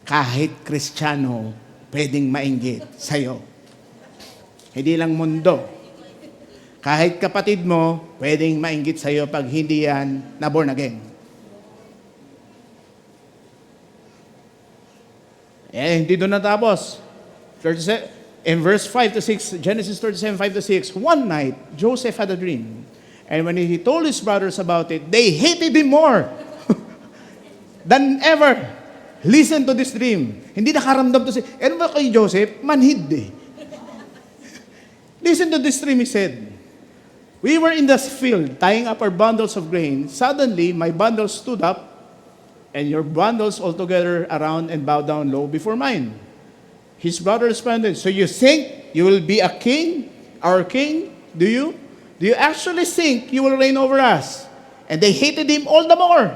Kahit Kristiyano, pwedeng mainggit sa'yo. Hindi lang mundo. Kahit kapatid mo, pwedeng mainggit sa'yo pag hindi yan na born again. Hindi doon natapos. In verse 5 to 6, Genesis 37, 5 to 6, one night, Joseph had a dream. And when he told his brothers about it, they hated him more than ever. Listen to this dream. Hindi nakaramdam to si... Ano ba kay Joseph? Manhid eh. Listen to this dream, he said. We were in the field, tying up our bundles of grain. Suddenly, my bundles stood up, and your bundles altogether around and bowed down low before mine. His brother responded, so you think you will be a king, our king? Do you? Do you actually think you will reign over us? And they hated him all the more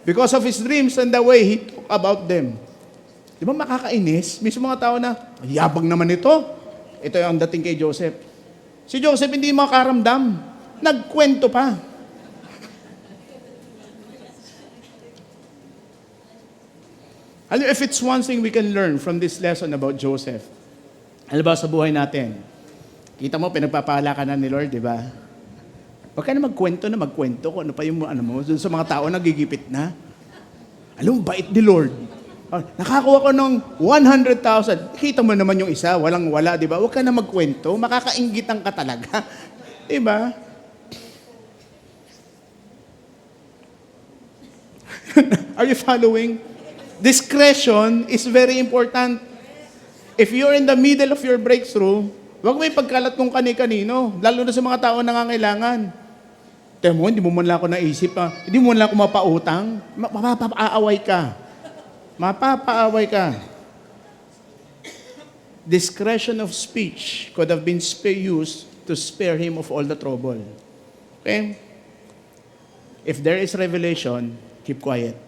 because of his dreams and the way he talked about them. Di ba makakainis? Mismo mga tao na, yabang naman ito. Ito yung dating kay Joseph. Si Joseph hindi makaramdam. Nagkwento pa. If it's one thing we can learn from this lesson about Joseph, alam ba sa buhay natin, kita mo, pinagpapala ka na ni Lord, di ba? Huwag ka na magkwento kung ano pa yung ano mo, dun sa mga tao nagigipit na. Alam mo, bait ni Lord. Nakakuha ko ng 100,000. Kita mo naman yung isa, walang-wala, di ba? Huwag ka na magkwento, makakainggitan ka talaga. Di ba? Are you following? Discretion is very important. If you're in the middle of your breakthrough, huwag may pagkalat kung kani-kanino, lalo na sa mga tao nangangailangan. Temo, hindi mo man lang ako naisip, hindi mo man lang ako mapautang, mapapaaway ka. Mapapaaway ka. Discretion of speech could have been used to spare him of all the trouble. Okay? If there is revelation, keep quiet.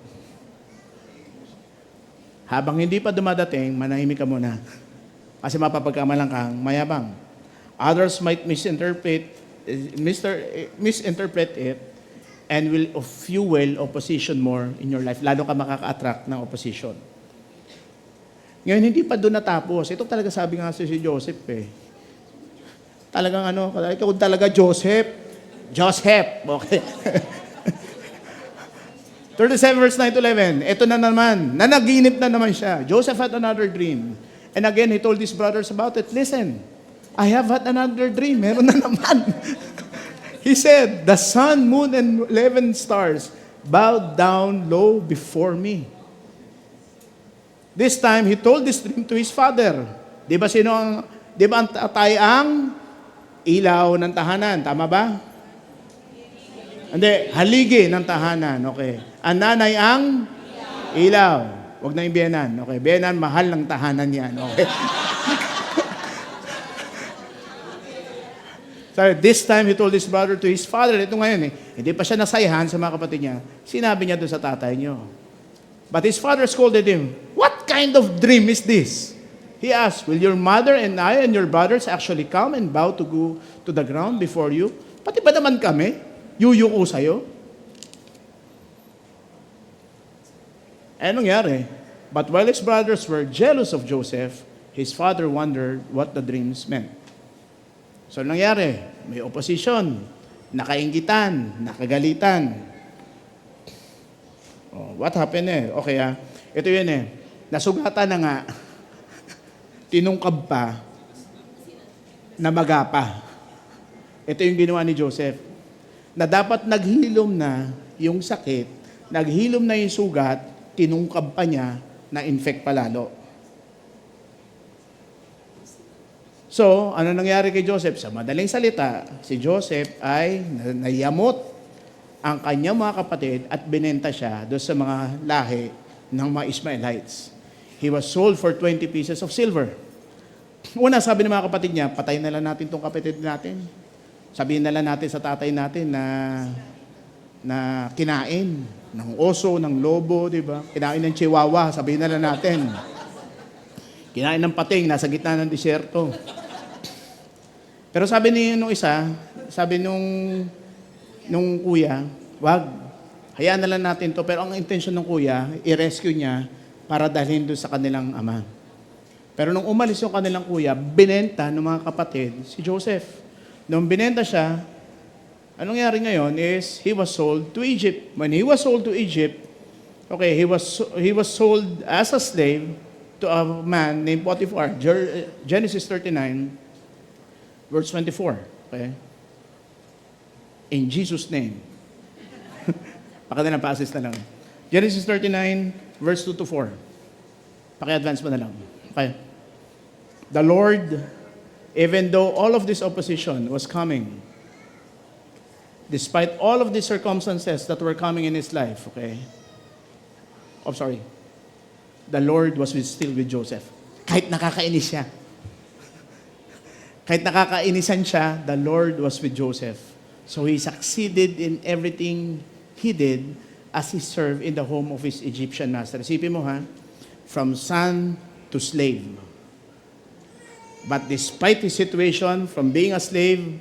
Habang hindi pa dumadating, manahimik ka muna. Kasi mapapagkamalang kang mayabang. Others might misinterpret it and will fuel opposition more in your life. Lalo ka makaka-attract ng opposition. Ngayon, hindi pa doon natapos. Ito talaga sabi nga si Joseph eh. Talagang ikaw talaga Joseph. Joseph. Okay. 37 verse 9 to 11. Ito na naman. Nanaginip na naman siya. Joseph had another dream. And again, he told his brothers about it. Listen, I have had another dream. Meron na naman. He said, the sun, moon, and 11 stars bowed down low before me. This time, he told this dream to his father. Di ba ang tatay ang ilaw ng tahanan? Tama ba? Hindi, haligi ng tahanan. Okay. Ang nanay ang ilaw. Huwag na yung biyenan. Okay. Biyenan, mahal ng tahanan yan. Okay. So, this time, he told his brother to his father. Ito ngayon hindi pa siya nasayahan sa mga kapatid niya. Sinabi niya doon sa tatay niyo. But his father scolded him. What kind of dream is this? He asked, will your mother and I and your brothers actually come and bow to go to the ground before you? Pati ba naman kami? Yuyuko sa'yo? Anong nangyari? But while his brothers were jealous of Joseph, his father wondered what the dreams meant. So nangyari, may opposition, nakainggitan, nakagalitan. Oh, what happened Okay ito yun nasugatan na nga, tinungkab pa, namaga pa. Ito yung ginawa ni Joseph. Na dapat naghilom na yung sakit, naghilom na yung sugat, tinungkab pa niya, na-infect pa lalo. So, ano nangyari kay Joseph? Sa madaling salita, si Joseph ay nayamot. ang kanyang mga kapatid at binenta siya doon sa mga lahi ng mga Ismaelites. He was sold for 20 pieces of silver. Una, sabi ng mga kapatid niya, patayin na lang natin itong kapatid natin. Sabihin na lang natin sa tatay natin na kinain ng oso, ng lobo, di ba? Kinain ng chihuahua, sabihin na lang natin. Kinain ng pating, nasa gitna ng disyerto. Pero sabi nung isa, sabi nung kuya, wag, hayaan na lang natin to. Pero ang intention ng kuya, i-rescue niya para dalhin doon sa kanilang ama. Pero nung umalis yung kanilang kuya, binenta ng mga kapatid si Joseph. Nung binenta siya, anong nangyari ngayon is he was sold to Egypt. When he was sold to Egypt, okay, he was sold as a slave to a man named Potiphar. Genesis 39, verse 24. Okay? In Jesus' name. Pakita na, pa-assist na lang. Genesis 39, verse 2 to 4. Paki-advance mo na lang. Okay. The Lord, even though all of this opposition was coming, despite all of the circumstances that were coming in his life, okay? Oh, sorry. The Lord was still with Joseph. Kahit nakakainis siya. Kahit nakakainisan siya, the Lord was with Joseph. So he succeeded in everything he did as he served in the home of his Egyptian master. Isipin mo ha, from son to slave. But despite his situation, from being a slave,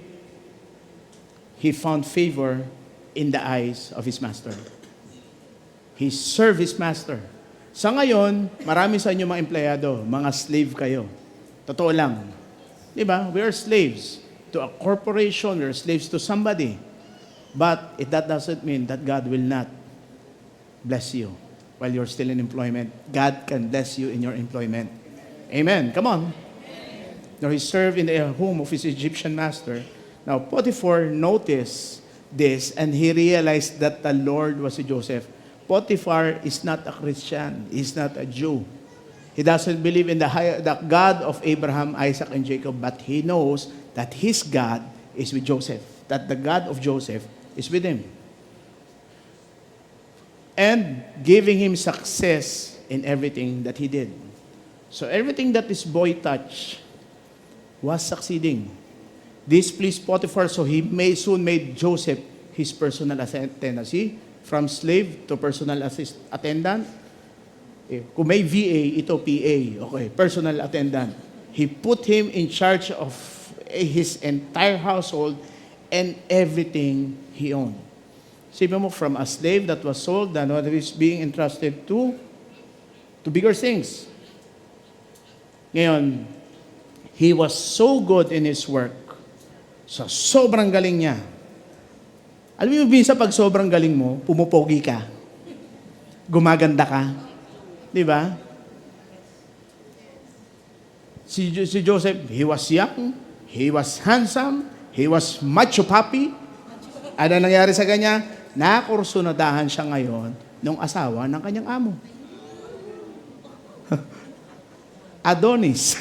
he found favor in the eyes of his master. He served his master. Sa ngayon, marami sa inyo mga empleyado, mga slave kayo. Totoo lang. Diba? We are slaves to a corporation, we are slaves to somebody. But that doesn't mean that God will not bless you while you're still in employment. God can bless you in your employment. Amen. Come on. Now, he served in the home of his Egyptian master. Now, Potiphar noticed this and he realized that the Lord was with Joseph. Potiphar is not a Christian. He's not a Jew. He doesn't believe in the God of Abraham, Isaac, and Jacob, but he knows that his God is with Joseph, that the God of Joseph is with him. And giving him success in everything that he did. So everything that this boy touched was succeeding. This pleased Potiphar, so he soon made Joseph his personal attendant. See? From slave to personal attendant. Kung may VA, ito PA. Okay, personal attendant. He put him in charge of his entire household and everything he owned. Sabi mo, from a slave that was sold, that was being entrusted to bigger things. Ngayon, he was so good in his work. So, sobrang galing niya. Alam mo, minsan pag sobrang galing mo, pumupogi ka. Gumaganda ka. Di ba? Si Joseph, he was young, he was handsome, he was macho papi. Ano nangyari sa kanya? Nakursunadahan siya ngayon ng asawa ng kanyang amo. Adonis.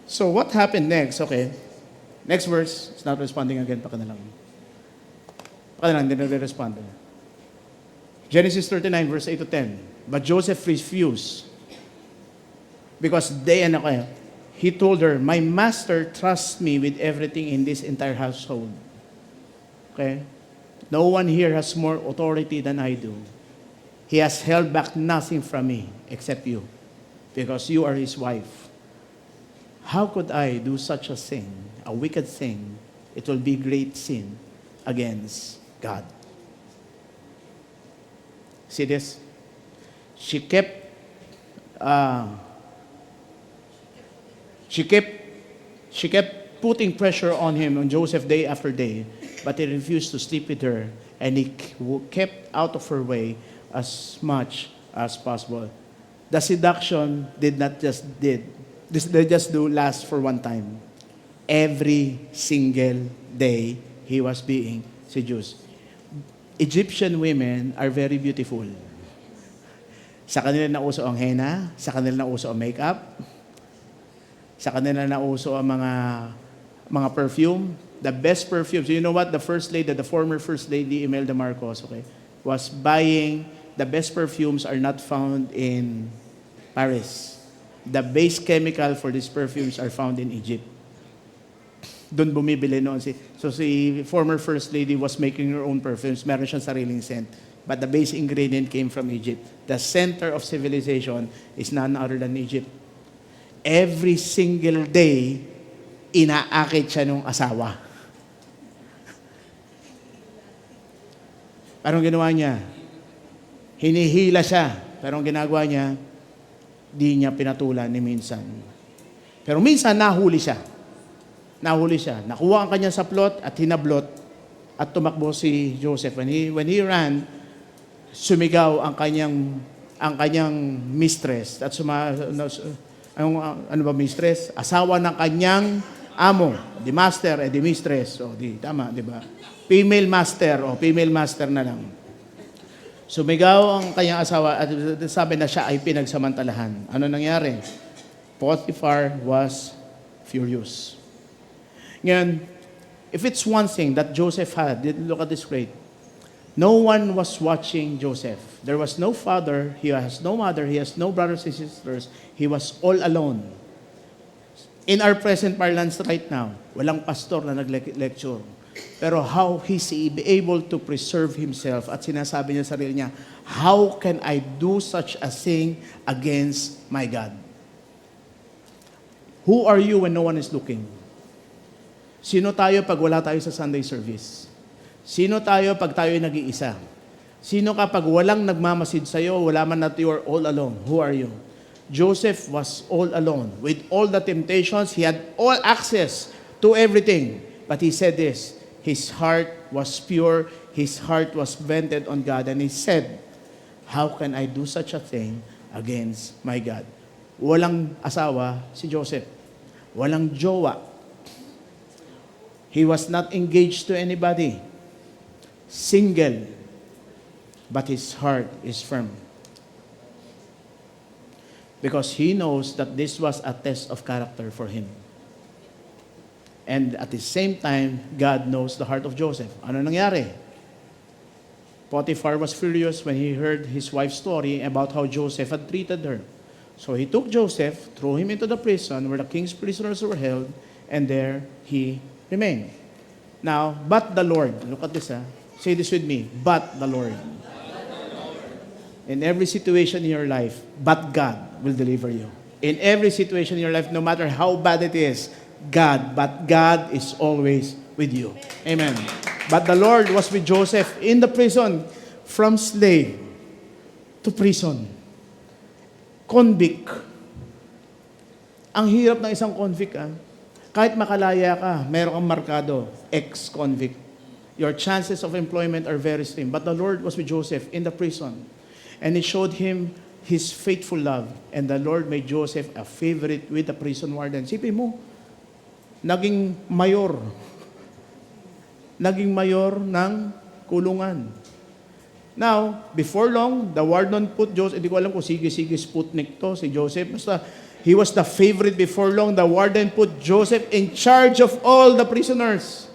So what happened next? Okay. Next verse. It's not responding again. Paka na lang, hindi nagre-respond. Genesis 39, verse 8 to 10. But Joseph refused. Because he told her, my master trusts me with everything in this entire household. Okay? No one here has more authority than I do. He has held back nothing from me except you. Because you are his wife. How could I do such a thing, a wicked thing? It will be great sin against God. See this? She kept putting pressure on him, on Joseph, day after day, but he refused to sleep with her, and he kept out of her way as much as possible. The seduction did not just do last for one time. Every single day, he was being seduced. Egyptian women are very beautiful. Sa kanila na uso ang henna, sa kanila na uso ang makeup, sa kanila na uso ang mga perfume. The best perfumes. You know what? The first lady, the former first lady, Imelda Marcos, okay, was buying the best perfumes are not found in Paris. The base chemical for these perfumes are found in Egypt. Doon bumibili noon si former first lady was making her own perfumes. Meron siyang sariling scent. But the base ingredient came from Egypt. The center of civilization is none other than Egypt. Every single day, inaakit siya ng asawa. Parang ginawa niya, hinihila siya. Pero ang ginagawa niya, di niya pinatulan ni minsan. Pero minsan, nahuli siya. Nakuha ang kanyang saplot at hinablot at tumakbo si Joseph. When he ran, sumigaw ang kanyang mistress at mistress? Asawa ng kanyang amo, the master and the mistress. Tama, di ba? Female master o female master na lang. Sumigaw ang kanyang asawa at sabi na siya ay pinagsamantalahan. Ano nangyari? Potiphar was furious. Ngayon, if it's one thing that Joseph had, look at this grade. No one was watching Joseph. There was no father, he has no mother, he has no brothers and sisters. He was all alone. In our present parlance right now, walang pastor na nag-lecture. Pero how he's able to preserve himself at sinasabi niya sa sarili niya, how can I do such a thing against my God? Who are you when no one is looking? Sino tayo pag wala tayo sa Sunday service? Sino tayo pag tayo nag-iisa? Sino ka pag walang nagmamasid sa'yo, wala man na you are all alone? Who are you? Joseph was all alone. With all the temptations, he had all access to everything. But he said this, his heart was pure, his heart was bent on God, and he said, how can I do such a thing against my God? Walang asawa si Joseph. Walang jowa. He was not engaged to anybody. Single. But his heart is firm. Because he knows that this was a test of character for him. And at the same time, God knows the heart of Joseph. Ano nangyari? Potiphar was furious when he heard his wife's story about how Joseph had treated her. So he took Joseph, threw him into the prison where the king's prisoners were held, and there he remained. Now, but the Lord, look at this, say this with me, but the Lord. In every situation in your life, but God will deliver you. In every situation in your life, no matter how bad it is, but God is always with you. Amen. But the Lord was with Joseph in the prison, from slave to prison. Convict. Ang hirap ng isang convict, Kahit makalaya ka, meron kang markado, ex-convict. Your chances of employment are very slim. But the Lord was with Joseph in the prison. And He showed him His faithful love. And the Lord made Joseph a favorite with the prison warden. Sipin mo, naging mayor. Naging mayor ng kulungan. Now, before long, the warden put Joseph, hindi ko alam kung sige-sige Sputnik to, si Joseph. Basta, he was the favorite before long. The warden put Joseph in charge of all the prisoners.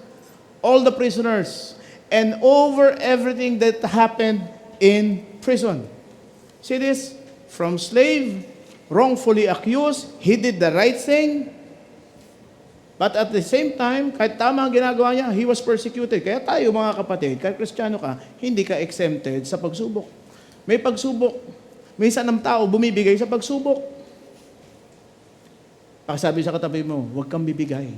All the prisoners. And over everything that happened in prison. See this? From slave, wrongfully accused, he did the right thing. But at the same time, kahit tama ang ginagawa niya, he was persecuted. Kaya tayo mga kapatid, kahit Kristiyano ka, hindi ka exempted sa pagsubok. May pagsubok. Minsan ang tao bumibigay sa pagsubok. Pagsabi sa katabi mo, huwag kang bibigay.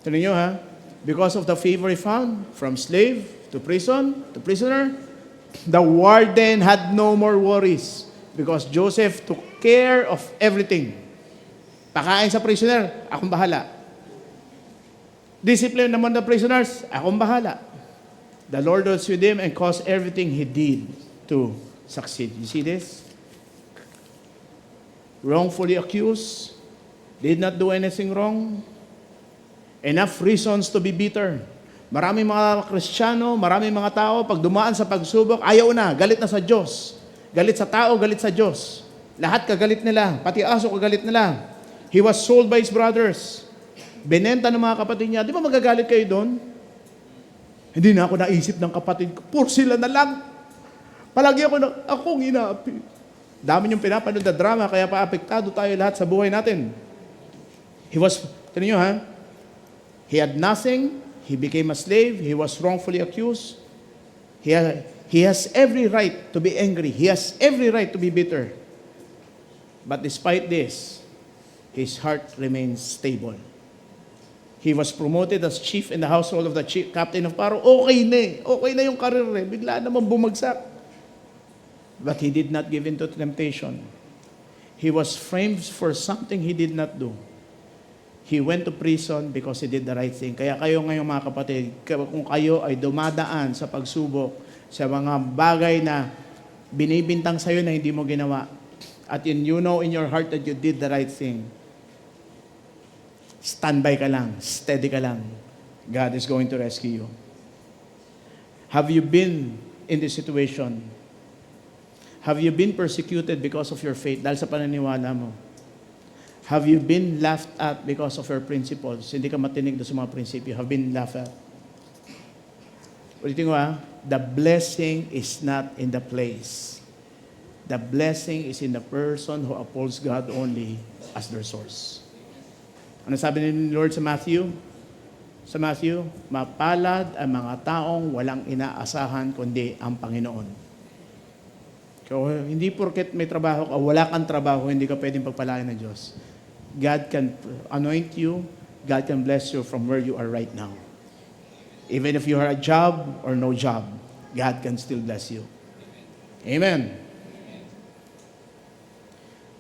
Tignan niyo because of the favor he found, from slave to prison, to prisoner, the warden had no more worries. Because Joseph took care of everything. Pakain sa prisoner, akong bahala. Discipline naman the prisoners, akong bahala. The Lord was with him and caused everything he did to succeed. You see this? Wrongfully accused, did not do anything wrong. Enough reasons to be bitter. Maraming mga Kristiyano, maraming mga tao, pag dumaan sa pagsubok, ayaw na, galit na sa Diyos. Galit sa tao, galit sa Diyos. Lahat kagalit nila, pati aso kagalit nila. He was sold by his brothers. Benenta ng mga kapatid niya. Di ba magagalit kayo doon? Hindi na ako naisip ng kapatid ko. Puro sila na lang. Palagi akong inaapi. Dami niyong pinapanood na drama, kaya paapektado tayo lahat sa buhay natin. He was, tinan niyo ha, he had nothing, he became a slave, he was wrongfully accused. He has every right to be angry. He has every right to be bitter. But despite this, his heart remains stable. He was promoted as chief in the household of the chief captain of Pharaoh. Okay na eh. Okay na yung karir eh. Bigla naman bumagsak. But he did not give in to temptation. He was framed for something he did not do. He went to prison because he did the right thing. Kaya kayo ngayon mga kapatid, kung kayo ay dumadaan sa pagsubok, sa mga bagay na binibintang sa'yo na hindi mo ginawa, at you know in your heart that you did the right thing, standby ka lang, steady ka lang. God is going to rescue you. Have you been in this situation? Have you been persecuted because of your faith, dahil sa pananiwala mo? Have you been laughed at because of your principles? Hindi ka matinig doon sa mga prinsipyo. Have been laughed at. Ulitin ko the blessing is not in the place. The blessing is in the person who upholds God only as their source. Ano sabi ni Lord sa Matthew? Sa Matthew, mapalad ang mga taong walang inaasahan kundi ang Panginoon. So, hindi porket may trabaho ka, wala kang trabaho, hindi ka pwedeng pagpalain ng Diyos. God can anoint you, God can bless you from where you are right now. Even if you have a job or no job, God can still bless you. Amen.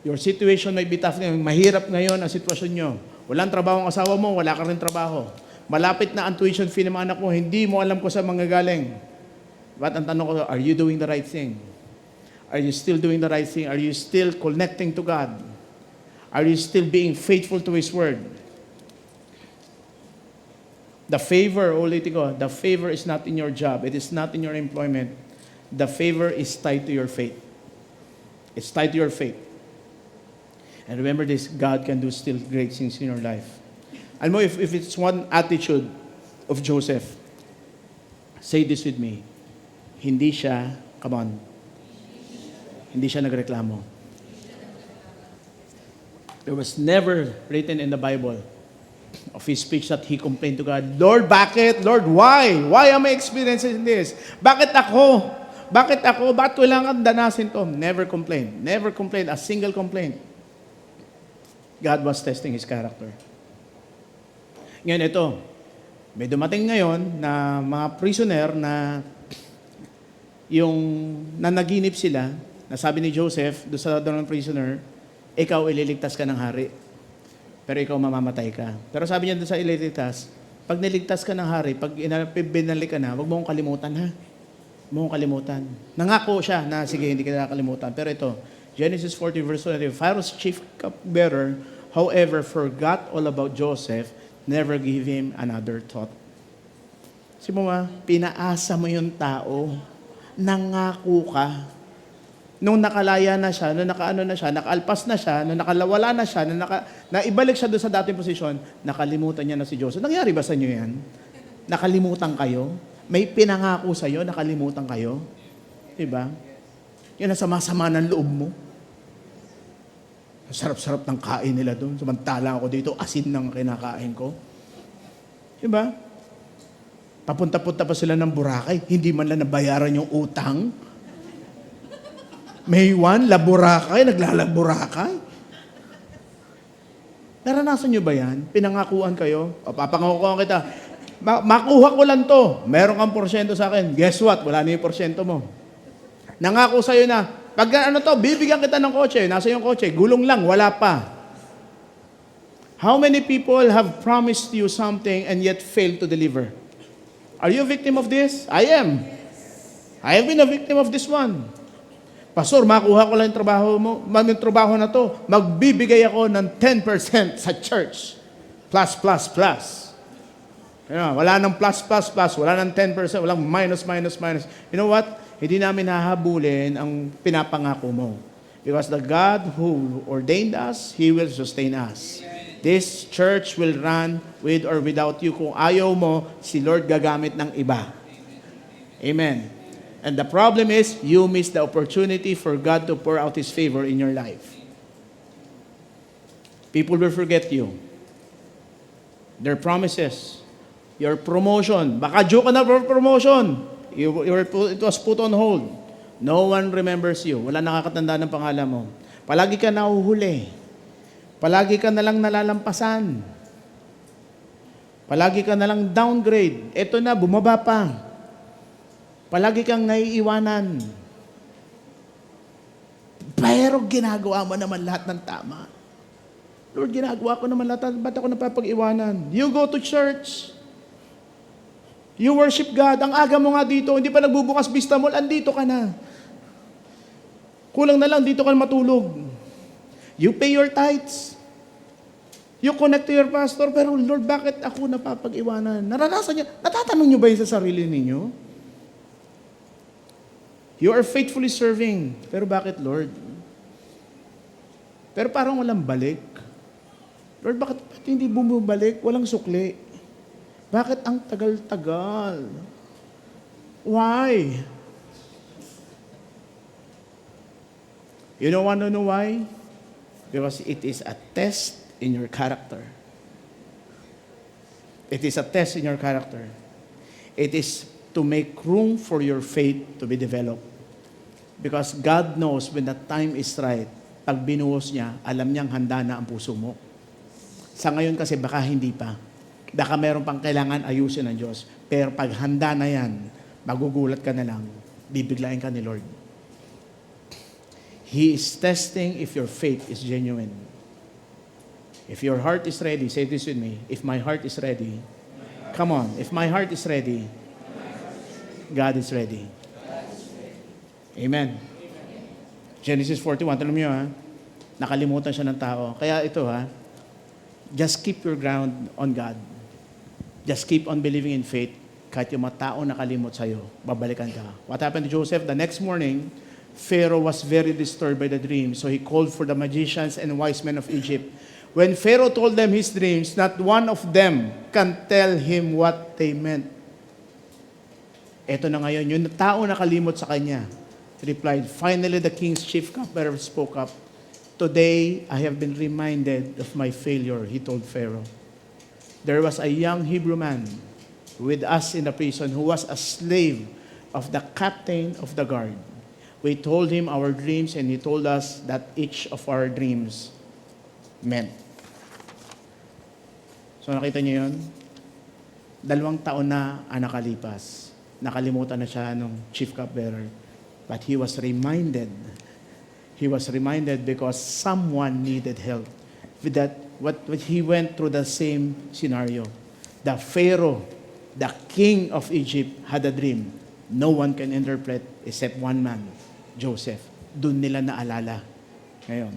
Your situation may be tough ngayon. Mahirap ngayon ang sitwasyon nyo. Walang trabaho ang asawa mo, wala ka rin trabaho. Malapit na ang tuition fee ng mga anak mo, hindi mo alam kung saan manggagaling. But ang tanong ko, are you doing the right thing? Are you still doing the right thing? Are you still connecting to God? Are you still being faithful to His Word? The favor, ulitin ko, the favor is not in your job. It is not in your employment. The favor is tied to your faith. It's tied to your faith. And remember this, God can do still great things in your life. Alam mo, if it's one attitude of Joseph, say this with me, hindi siya, come on, hindi siya nagreklamo. There was never written in the Bible of his speech that he complained to God, Lord, bakit? Lord, why? Why am I experiencing this? Bakit ako? Bakit ako? Bakit kailangan danasin to? Never complained. Never complained. A single complaint. God was testing his character. Ngayon ito, may dumating ngayon na mga prisoner na yung nanaginip sila, na sabi ni Joseph, doon sa doon ng prisoner, ikaw ililigtas ka ng hari, pero ikaw mamamatay ka. Pero sabi niya doon sa ililigtas, pag niligtas ka ng hari, pag binalik ka na, huwag mo kong kalimutan ha. Huwag mo kong kalimutan. Nangako siya na sige, hindi ka nakakalimutan. Pero ito, Genesis 40 verse 20, Pharaoh's chief cupbearer, however, forgot all about Joseph, never give him another thought. Kasi mo pinaasa mo yung tao, nangako ka. Nung nakalaya na siya, nung nakaano na siya, nakaalpas na siya, nung nakalawala na siya, nung naibalik siya doon sa dating posisyon, nakalimutan niya na si Joseph. Nangyari ba sa inyo yan? Nakalimutan kayo? May pinangako sa iyo, nakalimutan kayo? Diba? Yan ang sama-sama ng loob mo. Sarap-sarap ng kain nila doon. Samantala ako dito, asin ng kinakain ko. Diba? Papunta-punta pa sila ng Boracay, hindi man lang nabayaran yung utang. May one, Boracay, naglalaboracay. Naranasan nyo ba yan? Pinangakuan kayo? O, papangakuan kita. Makuha ko lang to. Meron kang porsyento sa akin. Guess what? Wala na yung porsyento mo. Nangako sa'yo na, pag ano to, bibigyan kita ng kotse. Nasa yung kotse, gulong lang, wala pa. How many people have promised you something and yet failed to deliver? Are you a victim of this? I am. I have been a victim of this one. Pastor, makuha ko lang yung trabaho mo, yung trabaho na to, magbibigay ako ng 10% sa church. Plus, plus, plus. Wala nang plus, plus, plus. Wala nang 10%. Walang minus, minus, minus. You know what? Hindi namin hahabulin ang pinapangako mo. Because the God who ordained us, He will sustain us. This church will run with or without you. Kung ayaw mo, si Lord gagamit ng iba. Amen. And the problem is, you miss the opportunity for God to pour out His favor in your life. People will forget you. Their promises. Your promotion. Baka due ka na for promotion. It was put on hold. No one remembers you. Wala nakakatanda ng pangalan mo. Palagi ka nahuhuli. Palagi ka nalang nalalampasan. Palagi ka nalang downgrade. Ito na, bumaba pa. Palagi kang naiiwanan. Pero ginagawa mo naman lahat ng tama. Lord, ginagawa ko naman lahat. Ba't ako napapag-iwanan? You go to church. You worship God. Ang aga mo nga dito, hindi pa nagbubukas Vista Mall, andito ka na. Kulang na lang, dito ka na matulog. You pay your tithes. You connect to your pastor, pero Lord, bakit ako napapag-iwanan? Naranasan niyo, natatanong niyo ba yun sa sarili ninyo? You are faithfully serving, pero bakit, Lord? Pero parang walang balik. Lord, bakit hindi bumabalik? Walang sukli. Bakit ang tagal-tagal? Why? You don't want to know why? Because it is a test in your character. It is a test in your character. It is to make room for your faith to be developed. Because God knows when the time is right, pag binuhos niya, alam niyang handa na ang puso mo. Sa ngayon kasi baka hindi pa. Baka meron pang kailangan ayusin ng Diyos. Pero pag handa na yan, magugulat ka na lang, bibiglain ka ni Lord. He is testing if your faith is genuine. If your heart is ready, say this with me, if my heart is ready, come on, if my heart is ready, God is ready. Amen. Genesis 41, alam niyo nakalimutan siya ng tao. Kaya ito just keep your ground on God. Just keep on believing in faith. Kahit yung mga tao nakalimot sa'yo, babalikan ka. What happened to Joseph? The next morning, Pharaoh was very disturbed by the dream. So he called for the magicians and wise men of Egypt. When Pharaoh told them his dreams, not one of them can tell him what they meant. Ito na ngayon, yung tao nakalimot sa kanya, replied, finally the king's chief cupbearer spoke up. Today, I have been reminded of my failure, he told Pharaoh. There was a young Hebrew man with us in the prison who was a slave of the captain of the guard. We told him our dreams and he told us that each of our dreams meant. So nakita niyo yun? 2 taon na ang nakalipas. Nakalimutan na siya ng chief cupbearer. But he was reminded. He was reminded because someone needed help. With that, what he went through the same scenario. The Pharaoh, the king of Egypt, had a dream. No one can interpret except one man, Joseph. Doon nila naalala. Ngayon.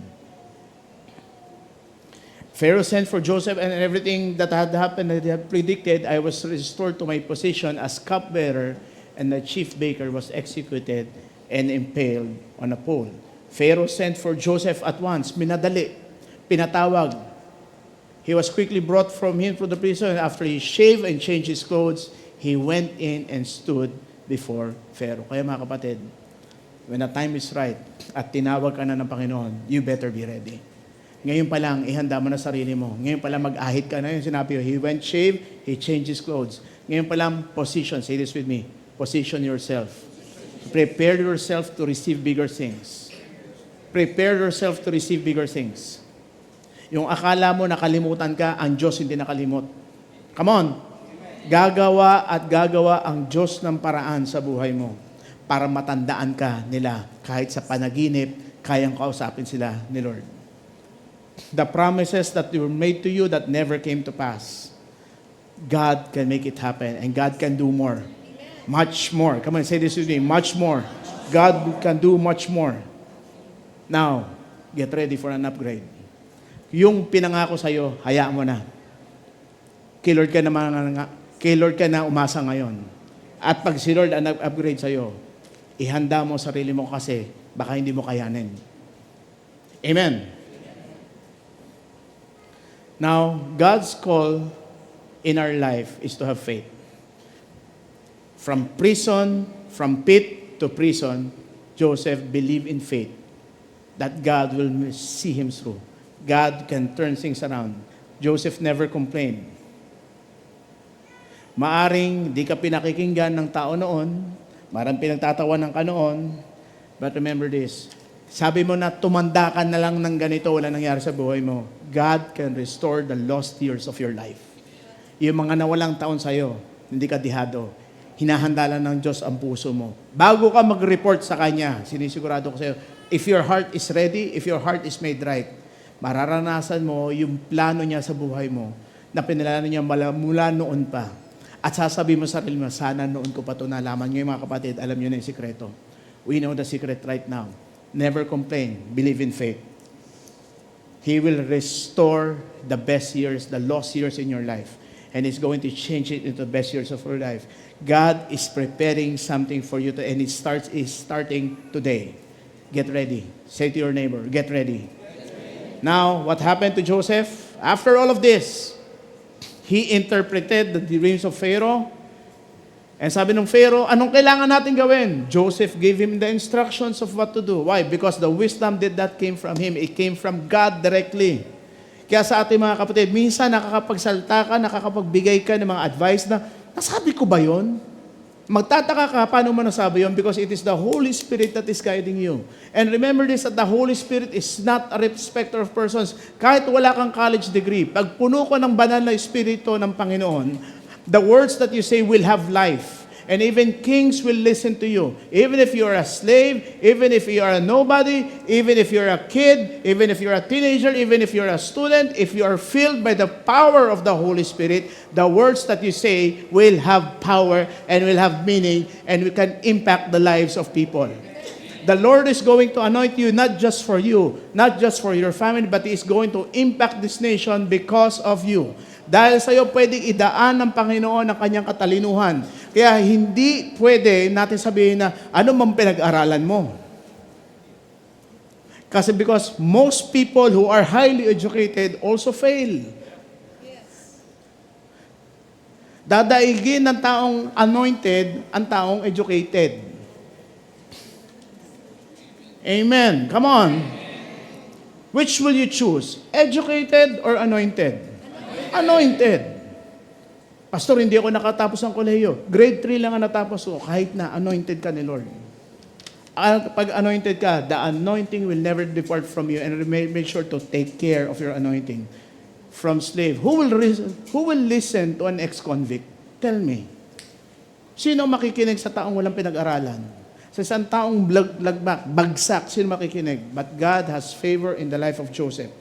Pharaoh sent for Joseph and everything that had happened that he had predicted, I was restored to my position as cupbearer and the chief baker was executed and impaled on a pole. Pharaoh sent for Joseph at once, minadali, pinatawag. He was quickly brought from the prison. After he shaved and changed his clothes, he went in and stood before Pharaoh. Kaya mga kapatid, when the time is right at tinawag ka na ng Panginoon, you better be ready. Ngayon pa lang, ihanda mo na sarili mo. Ngayon pa lang, mag-ahit ka na. Yung sinabi ko, he went shave, he changed his clothes. Ngayon pa lang, position. Say this with me. Position yourself. Prepare yourself to receive bigger things. Prepare yourself to receive bigger things. Yung akala mo nakalimutan ka, ang Diyos hindi nakalimot. Come on. Gagawa at gagawa ang Diyos ng paraan sa buhay mo para matandaan ka nila kahit sa panaginip, kayang kausapin sila ni Lord. The promises that were made to you that never came to pass, God can make it happen and God can do more. Much more. Come on, say this with me. Much more. God can do much more. Now, get ready for an upgrade. Yung pinangako sa'yo, hayaan mo na. Kay Lord ka na umasa ngayon. At pag si Lord ang nag-upgrade sa'yo, ihanda mo sarili mo kasi baka hindi mo kayanin. Amen. Now, God's call in our life is to have faith. From prison, from pit to prison, Joseph believed in faith that God will see him through. God can turn things around. Joseph never complained. Maaring di ka pinakikinggan ng tao noon, marang pinagtatawanan ka noon, but remember this, sabi mo na tumanda ka na lang ng ganito, wala nangyari sa buhay mo, God can restore the lost years of your life. Yung mga nawalang taon sa'yo, hindi ka dihado. Hinahanda lang ng Diyos ang puso mo. Bago ka mag-report sa Kanya, sinisigurado ko sa'yo, if your heart is ready, if your heart is made right, mararanasan mo yung plano niya sa buhay mo na pinalala niya mula noon pa. At sasabihin mo sa sarili mo, sana noon ko pa ito nalaman. Ngayon mga kapatid, alam niyo na yung sikreto. We know the secret right now. Never complain. Believe in faith. He will restore the best years, the lost years in your life. And He's going to change it into the best years of your life. God is preparing something for you and it is starting today. Get ready. Say to your neighbor, get ready. Now, what happened to Joseph? After all of this, he interpreted the dreams of Pharaoh. And sabi ng Pharaoh, anong kailangan natin gawin? Joseph gave him the instructions of what to do. Why? Because the wisdom did not came from him. It came from God directly. Kaya sa ating mga kapatid, minsan nakakapagsalta ka, nakakapagbigay ka ng mga advice na, nasabi ko ba yun? Magtataka ka, paano mo nasabi yun? Because it is the Holy Spirit that is guiding you. And remember this, that the Holy Spirit is not a respecter of persons. Kahit wala kang college degree, pag puno ko ng banal na Espiritu ng Panginoon, the words that you say will have life. And even kings will listen to you. Even if you are a slave, even if you are a nobody, even if you're a kid, even if you're a teenager, even if you're a student, if you are filled by the power of the Holy Spirit, the words that you say will have power and will have meaning and we can impact the lives of people. The Lord is going to anoint you not just for you, not just for your family, but He is going to impact this nation because of you. Dahil sa iyo pwedeng idaan ng Panginoon ang kanyang katalinuhan. Kaya hindi pwede natin sabihin na ano mang pinag-aralan mo. Kasi because most people who are highly educated also fail. Dadaigin ng taong anointed ang taong educated. Amen. Come on. Which will you choose? Educated or anointed? Anointed. Pastor, hindi ako nakatapos ng kolehiyo. Grade 3 lang ang natapos ko. Kahit na, anointed ka ni Lord. Pag anointed ka, the anointing will never depart from you and make sure to take care of your anointing. From slave. Who will listen to an ex-convict? Tell me. Sino makikinig sa taong walang pinag-aralan? Sa isang taong lagbak, bagsak, sino makikinig? But God has favor in the life of Joseph.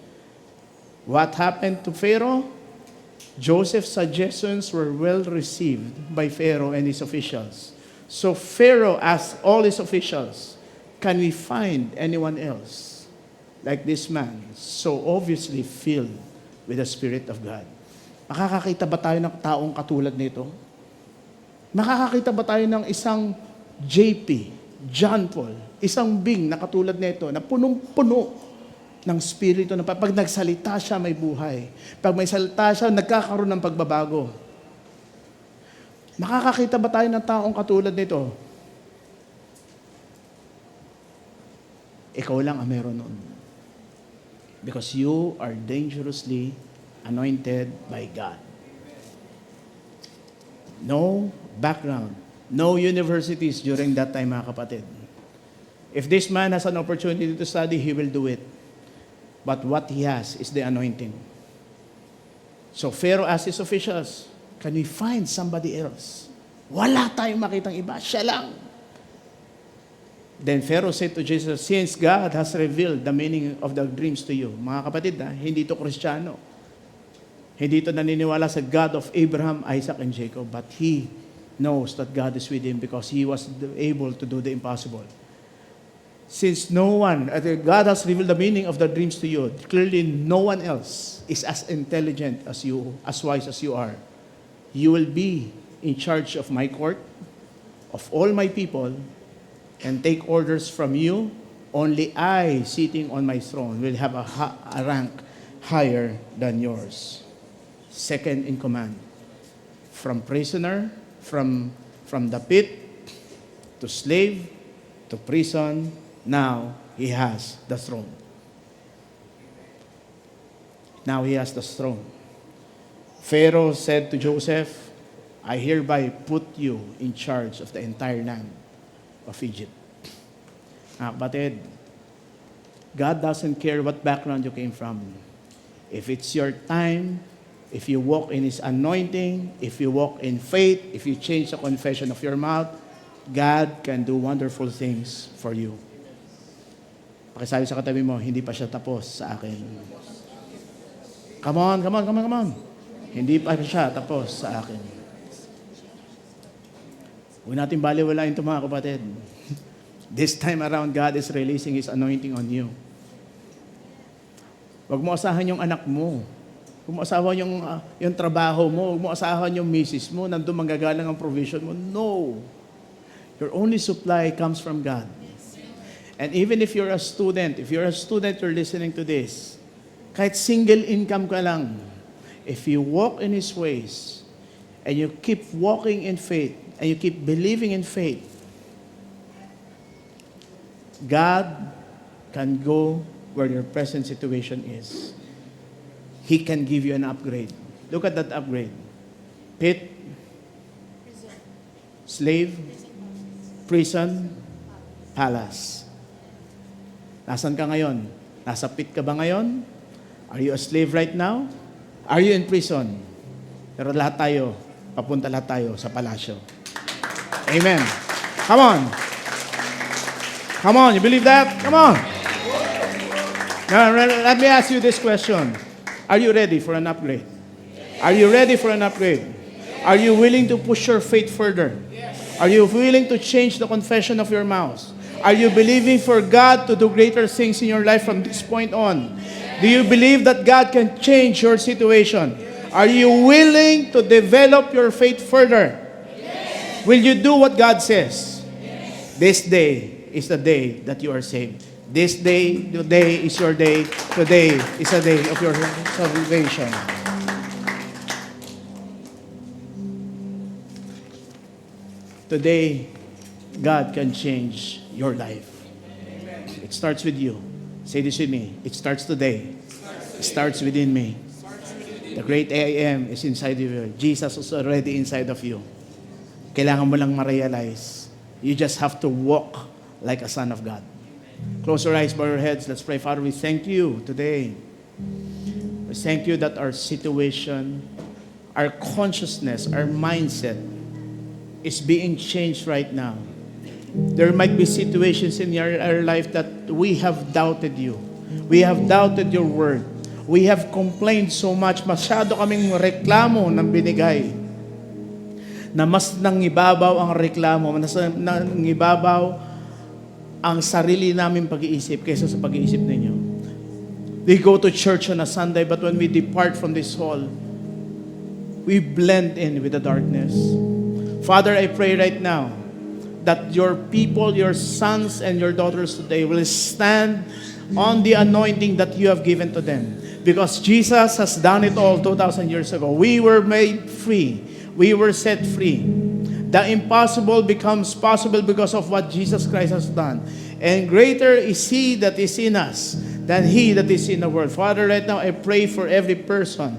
What happened to Pharaoh? Joseph's suggestions were well received by Pharaoh and his officials. So Pharaoh asked all his officials, can we find anyone else like this man, so obviously filled with the Spirit of God? Makakakita ba tayo ng taong katulad nito? Makakakita ba tayo ng isang JP, John Paul, isang Bing na katulad nito, na punong-puno ng Espiritu, na pag nagsalita siya, may buhay. Pag may salita siya, nagkakaroon ng pagbabago. Makakakita ba tayo ng taong katulad nito? Ikaw lang ang meron nun. Because you are dangerously anointed by God. No background, no universities during that time, mga kapatid. If this man has an opportunity to study, he will do it. But what he has is the anointing. So Pharaoh asked his officials, can we find somebody else? Wala tayong makitang iba, siya lang. Then Pharaoh said to Jesus, since God has revealed the meaning of the dreams to you, mga kapatid, hindi ito Kristiyano. Hindi ito naniniwala sa God of Abraham, Isaac, and Jacob, but he knows that God is with him because he was able to do the impossible. Since no one, God has revealed the meaning of the dreams to you, clearly no one else is as intelligent as you, as wise as you are. You will be in charge of my court, of all my people, and take orders from you Only I, sitting on my throne, will have a rank higher than yours. Second in command. From prisoner, from the pit, to slave, to prison, now he has the throne. Now he has the throne. Pharaoh said to Joseph, I hereby put you in charge of the entire land of Egypt. Kapatid, God doesn't care what background you came from. If it's your time, if you walk in His anointing, if you walk in faith, if you change the confession of your mouth, God can do wonderful things for you. Pakisabi sa katabi mo, hindi pa siya tapos sa akin. Come on. Hindi pa siya tapos sa akin. Huwag natin baliwalain ito mga kapatid. This time around, God is releasing His anointing on you. Huwag mo asahan yung anak mo. Huwag mo asahan yung trabaho mo. Huwag mo asahan yung misis mo. Nandun manggagalang ang provision mo. No. Your only supply comes from God. And even if you're a student, you're listening to this, kahit single income ka lang, if you walk in His ways, and you keep walking in faith, and you keep believing in faith, God can go where your present situation is. He can give you an upgrade. Look at that upgrade. Pit, slave, prison, palace. Nasaan ka ngayon? Nasa pit ka ba ngayon? Are you a slave right now? Are you in prison? Pero lahat tayo, papunta lahat tayo sa palasyo. Amen. Come on. Come on, you believe that? Come on. Now, let me ask you this question. Are you ready for an upgrade? Are you ready for an upgrade? Are you willing to push your faith further? Are you willing to change the confession of your mouth? Are you believing for God to do greater things in your life from this point on? Do you believe that God can change your situation? Are you willing to develop your faith further? Will you do what God says? This day is the day that you are saved. This day, today is your day. Today is the day of your salvation. Today, God can change your life. It starts with you. Say this with me. It starts today. It starts within me. The great I am is inside of you. Jesus is already inside of you. Kailangan mo lang ma-realize. You just have to walk like a son of God. Close your eyes, bow your heads. Let's pray. Father, we thank you today. We thank you that our situation, our consciousness, our mindset is being changed right now. There might be situations in our life that we have doubted you. We have doubted your word. We have complained so much. Masyado kaming reklamo ng binigay. Na mas nangibabaw ang reklamo, mas nangibabaw ang sarili namin pag-iisip kaysa sa pag-iisip ninyo. We go to church on a Sunday, but when we depart from this hall, we blend in with the darkness. Father, I pray right now that your people, your sons and your daughters today will stand on the anointing that you have given to them. Because Jesus has done it all 2,000 years ago. We were made free. We were set free. The impossible becomes possible because of what Jesus Christ has done. And greater is He that is in us than he that is in the world. Father, right now I pray for every person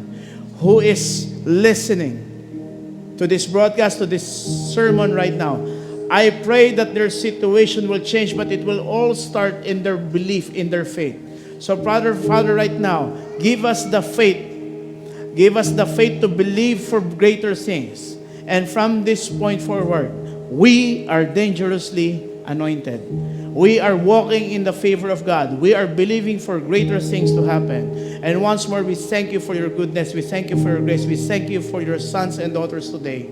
who is listening to this broadcast, to this sermon right now. I pray that their situation will change, but it will all start in their belief, in their faith. So Father, right now, give us the faith. Give us the faith to believe for greater things. And from this point forward, we are dangerously anointed. We are walking in the favor of God. We are believing for greater things to happen. And once more, we thank you for your goodness. We thank you for your grace. We thank you for your sons and daughters today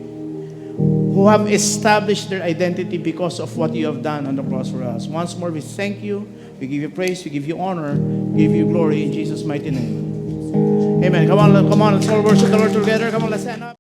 who have established their identity because of what you have done on the cross for us. Once more, we thank you. We give you praise. We give you honor. We give you glory in Jesus' mighty name. Amen. Come on. Let's all worship the Lord together. Come on, let's stand up.